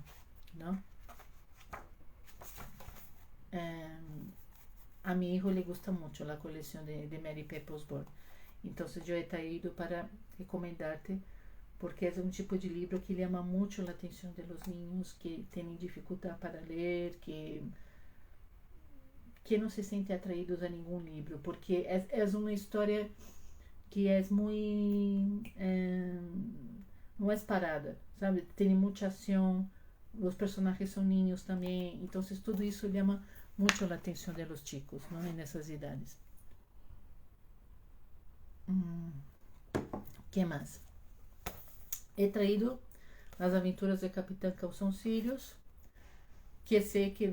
não? A mi hijo le gusta mucho la colección de Mary Pepper's Board. Entonces yo he traído para recomendarte porque es un tipo de libro que llama mucho la atención de los niños que tienen dificultad para leer, que no se sienten atraídos a ningún libro, porque es una historia que es muy... no es parada, sabe? Tiene mucha acción, los personajes son niños también, entonces todo eso llama mucho la atención de los chicos, ¿no? En esas edades. ¿Qué más? He traído Las Aventuras de Capitán Calzoncillos, que sé que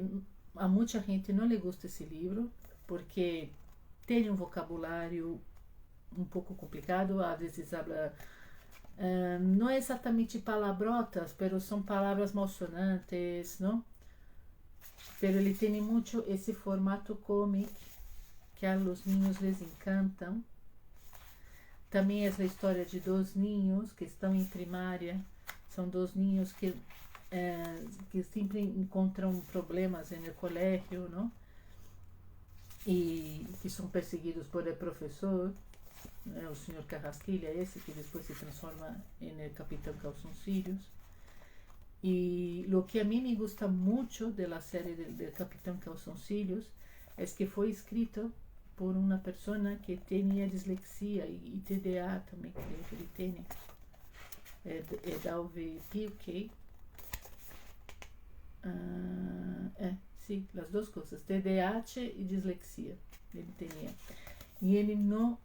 a mucha gente no le gusta esse livro, porque tem um vocabulário um pouco complicado, às vezes habla... não é exatamente palabrotas, mas são palavras malsonantes, não? Pero ele tem muito esse formato cómic que a los niños les encantam. Também é a história de dois ninhos que estão em primária. São dois ninhos que sempre encontram problemas no colégio, não? E que são perseguidos por el professor, né? O senhor Carrasquilha, esse que depois se transforma em Capitão Calzoncillos. E o que a mim me gusta muito da série de Capitão Calzoncillos é que foi escrito por uma pessoa que tinha dislexia e TDA também, creio que ele tem. É Dalve Pilkey. Sim, as duas coisas, TDAH e dislexia. Ele tinha. E ele não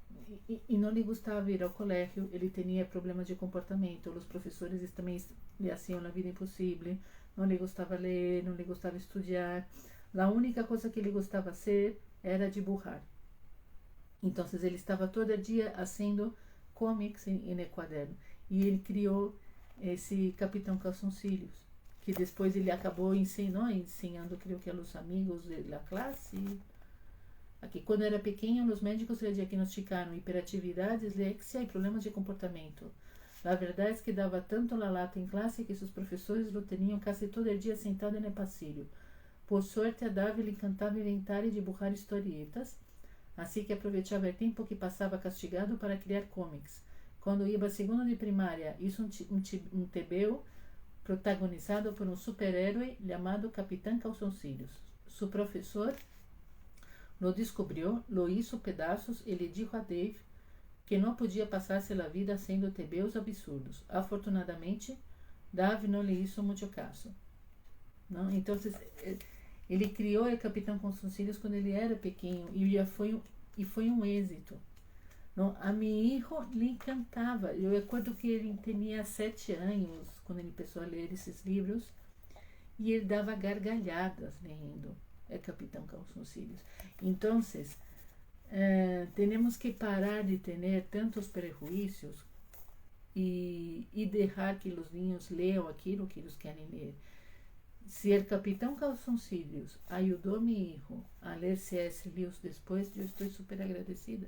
lhe gostava ir ao colégio, ele tinha problemas de comportamento. Os professores também lhe faziam a vida impossível, não lhe gostava ler, não lhe gostava estudar. A única coisa que ele gostava de fazer era dibujar. Então, ele estava todo dia fazendo cómics em quaderno. E ele criou esse Capitão Calzoncillos, que depois ele acabou ensinando, creio que aos amigos da classe. Aqui, quando era pequeno, os médicos lhe diagnosticaram hiperatividade, dislexia e problemas de comportamento. A verdade é que dava tanto a lata em classe que seus professores o tinham quase todo dia sentado no pasillo. Por sorte, a Davi lhe encantava inventar e dibujar historietas, assim que aproveitava o tempo que passava castigado para criar cómics. Quando ia a segundo de primária, hizo um TVO protagonizado por um super-héroe chamado Capitán Calzoncillos. Su professor lo descobriu, lo hizo pedaços e lhe dijo a Dave que não podia passar-se a vida haciendo TVOs absurdos. Afortunadamente, Dave não lhe hizo muito caso. Não? Então, ele criou o Capitão Calzoncillos quando ele era pequeno e foi um êxito. Não? A meu filho lhe encantava. Eu recordo que ele tinha 7 anos quando ele começou a ler esses livros e ele dava gargalhadas lendo o Capitão Calzoncillos. Então, temos que parar de ter tantos prejuízos e deixar que os niños leiam aquilo que eles querem ler. Se o Capitão Calzoncillos ajudou meu filho a ler C.S. Lewis depois, eu estou super agradecida.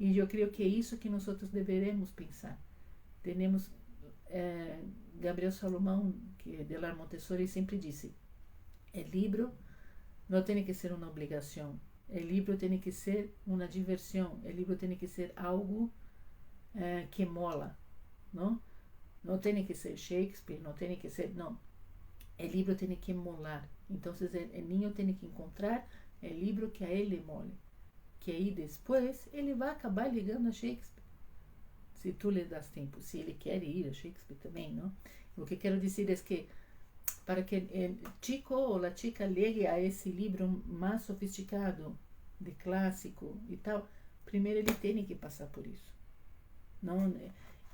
E eu creio que é isso que nós deveremos pensar. Temos Gabriel Salomão, que é de Lar Montessori, sempre disse: o livro não tem que ser uma obrigação, o livro tem que ser uma diversão, o livro tem que ser algo que mola, não? Não tem que ser Shakespeare, não tem que ser, não. O livro tem que molar. Então, o niño tem que encontrar o livro que a ele mole, que aí depois ele vai acabar ligando a Shakespeare, se tu lhe das tempo, se ele quer ir a Shakespeare também, não? O que quero dizer é que para que o chico ou a chica llegue a esse livro mais sofisticado, de clássico e tal, primeiro ele tem que passar por isso, não?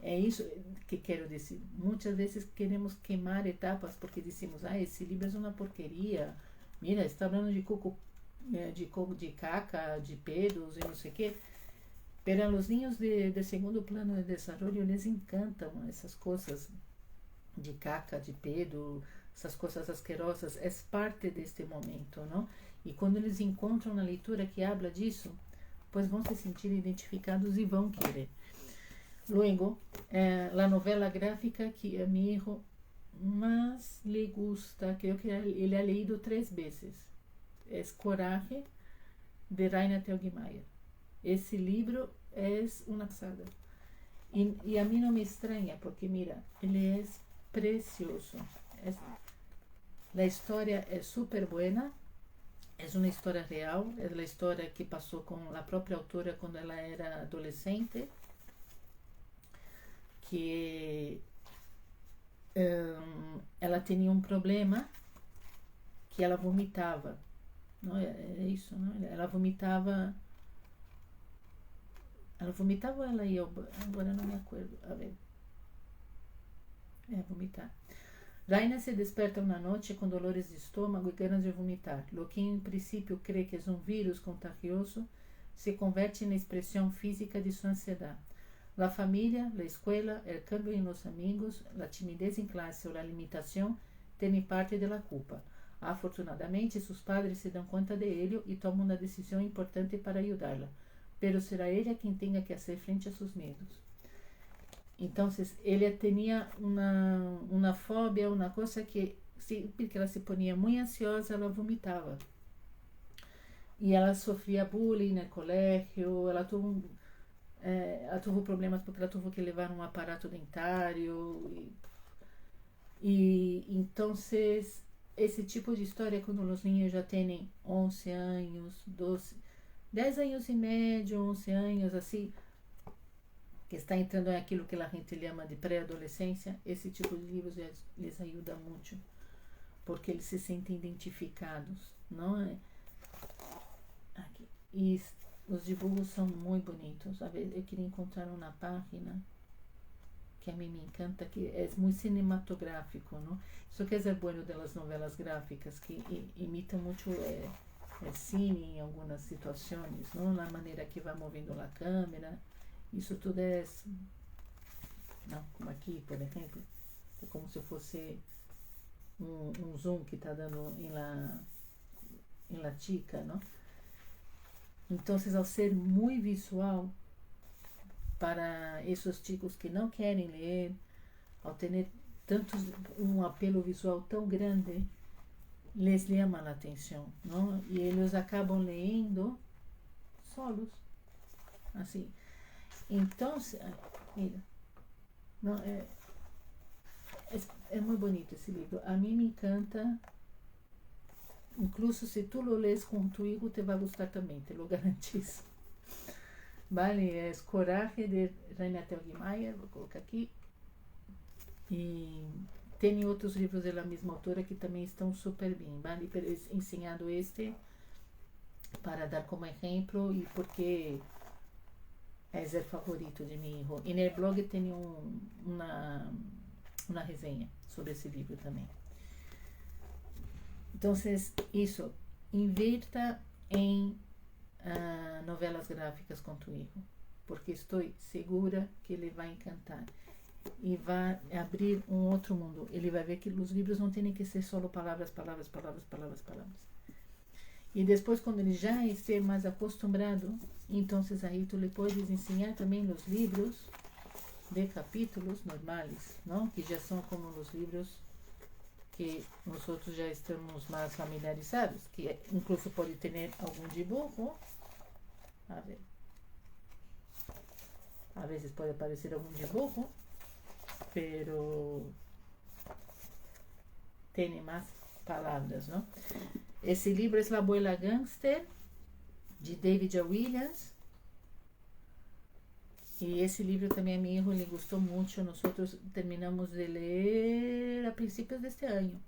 É isso que quero dizer. Muitas vezes queremos queimar etapas porque dizemos, esse livro é uma porqueria. Mira, está falando de coco, de caca, de pedos e não sei o quê. Pero a los niños de segundo plano de desarrollo les encantam essas coisas de caca, de pedo, essas coisas asquerosas. É parte deste momento, não? E quando eles encontram na leitura que habla disso, pois vão se sentir identificados e vão querer. Luego, a novela gráfica que a mi hijo más le gusta, creo que ele ha leído 3 vezes, é Coraje, de Raina Telgemeier. Esse livro é uma saga. E a mim não me estranha, porque mira, ele é precioso. A história é super buena, é uma história real, é a história que passou com a própria autora quando ela era adolescente, que ela tinha um problema que ela vomitava, não é isso, não? Ela vomitava ou ela ia agora não me acordo, a ver, vomitar. Raina se desperta uma noite com dolores de estômago e ganas de vomitar. Lo que em princípio crê que é um vírus contagioso se converte na expressão física de sua ansiedade. La familia, la escuela, el cambio en los amigos, la timidez en clase o la limitación tienen parte de la culpa. Afortunadamente, sus padres se dan cuenta de ello y toman una decisión importante para ayudarla, pero será ella quien tenga que hacer frente a sus miedos. Entonces, ella tenía una fobia, una cosa que, porque ela se ponía muy ansiosa, ela vomitava. E ela sofria bullying no colégio, ela teve problemas porque ela teve que levar um aparato dentário. E então, esse tipo de história, quando os niños já têm 11 anos, 12, 10 anos e médio, 11 anos, assim, que está entrando naquilo que a gente chama de pré-adolescência, esse tipo de livros les ajuda muito, porque eles se sentem identificados, não é? Aqui. E os dibujos são muito bonitos. A ver, eu queria encontrar uma página que a mim me encanta, que é muito cinematográfico, não? Isso que é bueno das novelas gráficas, que imitam muito cine em algumas situações, não? Na maneira que vai movendo a câmera. Isso tudo é, não, como aqui, por exemplo, é como se fosse um zoom que está dando em la chica, não? Então, ao ser muito visual para esses chicos que não querem ler, ao ter um apelo visual tão grande, les chama a atenção, não? E eles acabam lendo solos, assim. Então, mira, não, é muito bonito esse livro. A mim me encanta. Incluso se tu lo lees com tu hijo, te vai gostar também, te lo garantizo. Vale, é Coraje, de Raina Telgemeier, vou colocar aqui. E tem outros livros da mesma autora que também estão super bem, vale? Pero he ensinado este para dar como exemplo e porque é o favorito de meu hijo. E no blog tem uma resenha sobre esse livro também. Então, isso, invirta em novelas gráficas com tu hijo, porque estou segura que ele vai encantar e vai abrir um outro mundo. Ele vai ver que os livros não têm que ser só palavras. E depois, quando ele já estiver mais acostumado, então aí tu lhe podes ensinar também os livros de capítulos normais, não? Que já são como os livros que nós outros já estamos mais familiarizados, que incluso pode ter algum dibujo. A ver. A vezes pode aparecer algum dibujo, pero tem mais palavras, não? Esse livro é La Abuela Gangster, de David A. Williams. E esse livro também a meu hijo lhe gostou muito. Nós terminamos de ler a princípios deste ano.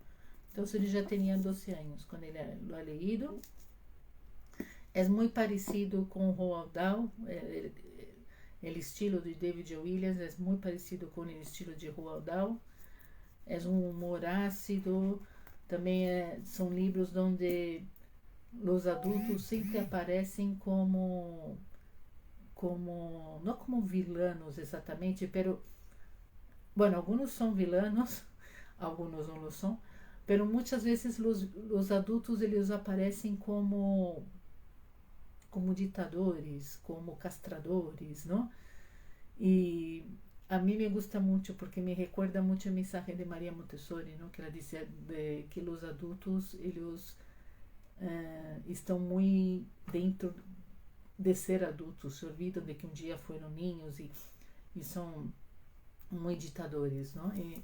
Então ele já tinha 12 anos quando ele lo ha leído. É muito parecido com Roald Dahl. o estilo de David Williams é muito parecido com o estilo de Roald Dahl. É um humor ácido. Também são livros onde os adultos sempre aparecem não como vilanos exatamente, pero, bueno, algunos são vilanos, algunos não lo são, pero muitas vezes os adultos eles aparecem como ditadores, como castradores, não? E a mim me gusta muito porque me recuerda muito a mensagem de Maria Montessori, não? Que ela dizia que os adultos eles estão muito dentro de ser adultos, se olvidam de que um dia foram ninhos e são muito ditadores, não? E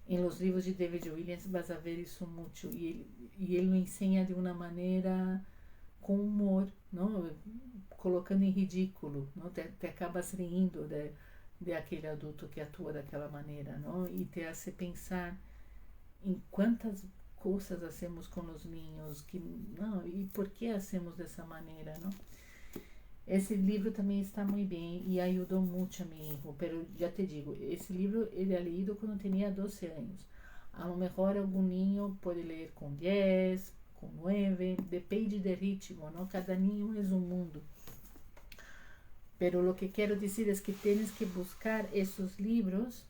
em los livros de David Williams vas a ver isso muito e ele lo ensina de uma maneira com humor, não? Colocando em ridículo, não? Te acabas rindo de aquele adulto que atua daquela maneira, não? E te hace pensar em quantas coisas hacemos com os ninhos que não, e por que hacemos dessa maneira, não? Esse livro também está muito bem e ajudou muito a meu hijo, pero já te digo, esse livro ele é lido quando tinha 12 anos. A lo mejor algum niño pode ler com 10, com 9, depende do ritmo, não? Cada niño é um mundo. Pero lo que quero dizer é que tienes que buscar esses livros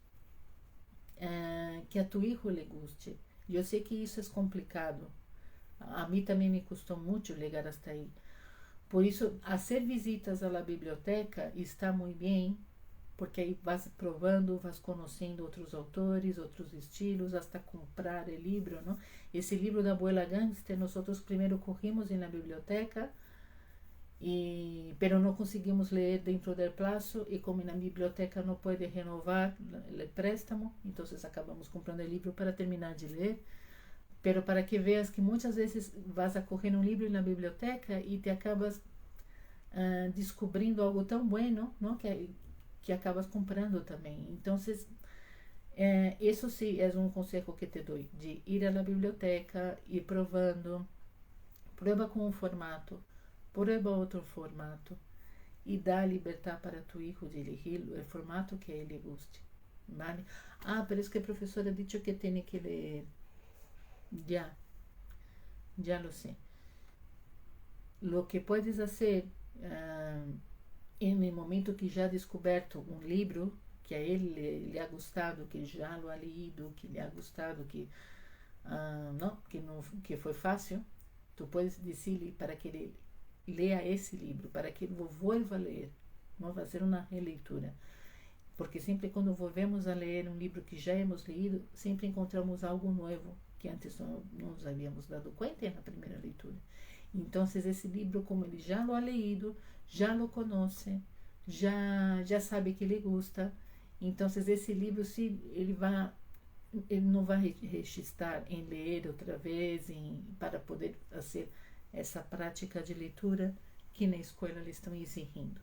que a tu hijo le guste. Eu sei que isso é complicado. A mim também me custou muito chegar hasta aí. Por isso, fazer visitas à biblioteca está muito bem, porque aí vas provando, vas conhecendo outros autores, outros estilos, hasta comprar o livro, não? Esse livro da Abuela Gangster, nós primeiro corrimos na biblioteca, pero não conseguimos ler dentro do prazo, e como na biblioteca não pode renovar o préstamo, então acabamos comprando o livro para terminar de ler. Pero para que veas que muitas vezes vas a correr um livro na biblioteca e te acabas descobrindo algo tão bueno, não? Que acabas comprando também. Então, isso sim é um conselho que te dou, de ir à biblioteca, ir provando, prueba com um formato, prueba outro formato, e dá liberdade para tu hijo de elegir o formato que ele goste. Vale? Pero es que a professora ha dicho que tem que ler. Ya lo sé. Lo que puedes hacer en el momento que já descoberto um livro que a ele lhe ha gostado, que já lo ha leído, que lhe ha gostado, que foi fácil, tu puedes dizer-lhe para que ele leia esse livro, para que ele vuelva a ler, vamos fazer uma releitura. Porque sempre quando volvemos a ler um livro que já hemos leído, sempre encontramos algo novo que antes não nos havíamos dado conta na primeira leitura. Então, esse livro, como ele já lo ha leído, já lo conhece, já sabe que ele gosta, então esse livro, se ele não vai resistir em ler outra vez, para poder fazer essa prática de leitura que na escola eles estão exigindo.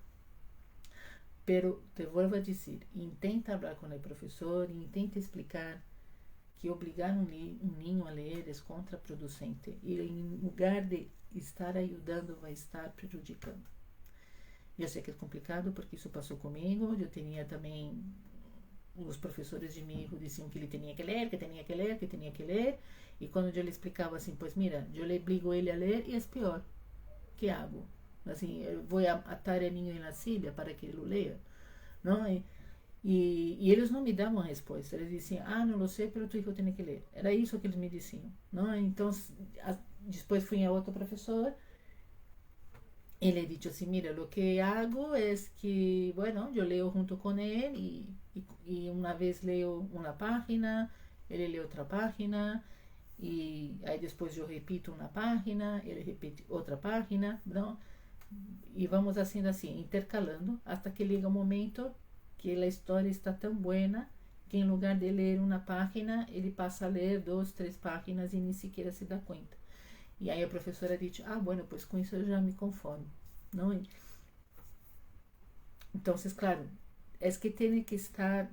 Pero te vuelvo a dizer, intenta falar com o professor, intenta explicar que obrigar um ninho a ler é contraproducente e em lugar de estar ajudando vai estar prejudicando. Eu sei que é complicado porque isso passou comigo. Eu tinha também os professores de meu hijo diziam que ele tinha que ler, que tinha que ler, que tinha que ler, e quando eu lhe explicava assim, pois mira, eu lhe obrigo ele a ler e é pior. Que hago? Assim, eu vou atar o ninho na silla para que ele o leia, não? E eles não me davam a resposta. Eles diziam, não lo sei, pero tu hijo tem que ler. Era isso que eles me diziam, não? Então, depois fui a outro professor. Ele disse assim, mira, lo que hago es que, bueno, yo leo junto con él y una vez leo una página, él lee otra página, y ahí después yo repito una página, él repite otra página, ¿no? Y vamos haciendo así, intercalando, hasta que llega un momento que la historia está tan buena que en lugar de leer una página, ele passa a ler 2, 3 páginas e nem sequer se dá conta. E aí a professora disse, bueno, pues com isso eu já me conformo, não? Então, claro, é que tem que estar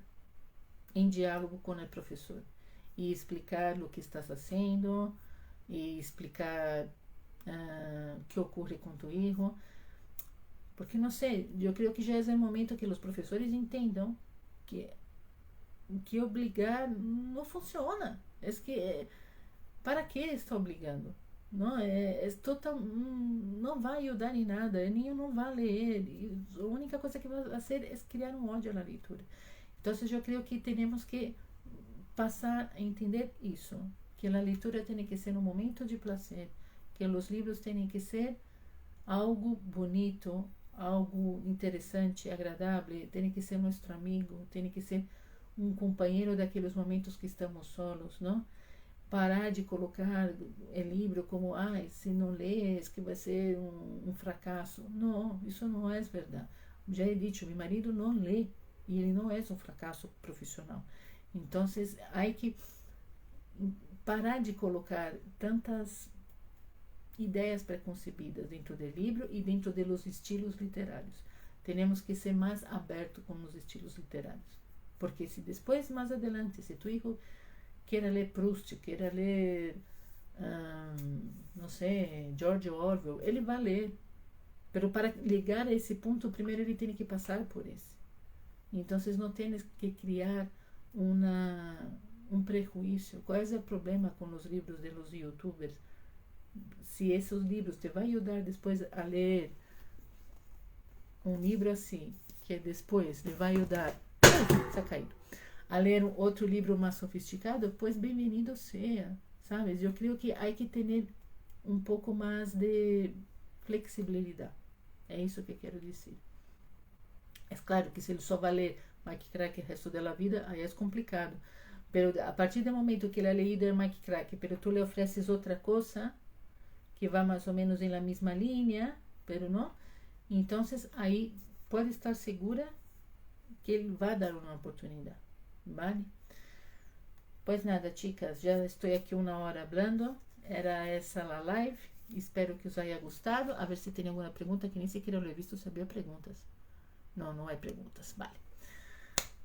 em diálogo com o professor e explicar o que estás fazendo e explicar o que ocorre com tu hijo. Porque, não sei, eu creio que já é o momento que os professores entendam que obrigar não funciona. Para que está obrigando? Não, total, não vai ajudar em nada, o niño não vai ler, a única coisa que vai fazer é criar um ódio na leitura. Então, eu creio que temos que passar a entender isso, que a leitura tem que ser um momento de prazer, que os livros têm que ser algo bonito, algo interessante, agradável, tem que ser nosso amigo, tem que ser um companheiro daqueles momentos que estamos solos, não? Parar de colocar o livro como, se não lês, que vai ser um fracasso. Não, isso não é verdade. Já he dicho, meu marido não lê e ele não é um fracasso profissional. Então, há que parar de colocar tantas ideias preconcebidas dentro do livro e dentro dos estilos literários. Temos que ser mais abertos com os estilos literários. Porque se depois, mais adelante, se tu filho queira ler Proust, queira ler, não sei, George Orwell, ele vai ler. Mas para chegar a esse ponto, primeiro ele tem que passar por esse. Então, vocês não têm que criar um prejuízo. Qual é o problema com os livros dos youtubers? Se esses livros te vão ajudar depois a ler um livro assim, que depois lhe vai ajudar a ler um outro livro mais sofisticado, pois bem-vindo seja, sabe? Eu creio que há que ter um pouco mais de flexibilidade. É isso que quero dizer. É claro que se ele só vai ler Mike Crack o resto da vida, aí é complicado. Mas a partir do momento que ele é leído Mike Crack, mas tu lhe ofereces outra coisa que vai mais ou menos na mesma linha, pero não, então aí pode estar segura que ele vai dar uma oportunidade, vale? Pois nada, chicas, já estou aqui 1 hora falando, era essa a live, espero que os haya gostado, a ver se tem alguma pergunta, que nem sequer eu he visto se havia perguntas. Não há perguntas, vale.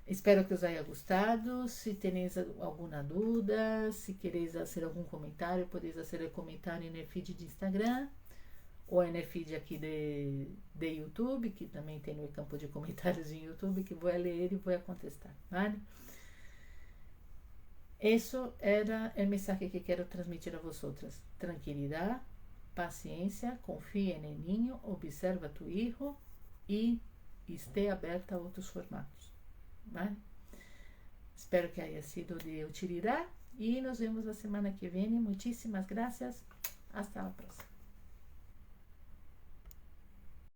Espero que os haya gostado. Se tenéis alguma dúvida, se quereis fazer algum comentário, podeis fazer o comentário no feed de Instagram ou no feed aqui de YouTube, que também tem no campo de comentários em YouTube, que vou ler e vou contestar, vale? Isso era o mensagem que quero transmitir a vosotras. Tranquilidade, paciência, confia no niño, observa tu hijo e esteja aberta a outros formatos. Vale? Espero que haya sido de utilidade e nos vemos a semana que vem. Muitíssimas graças. Hasta a próxima.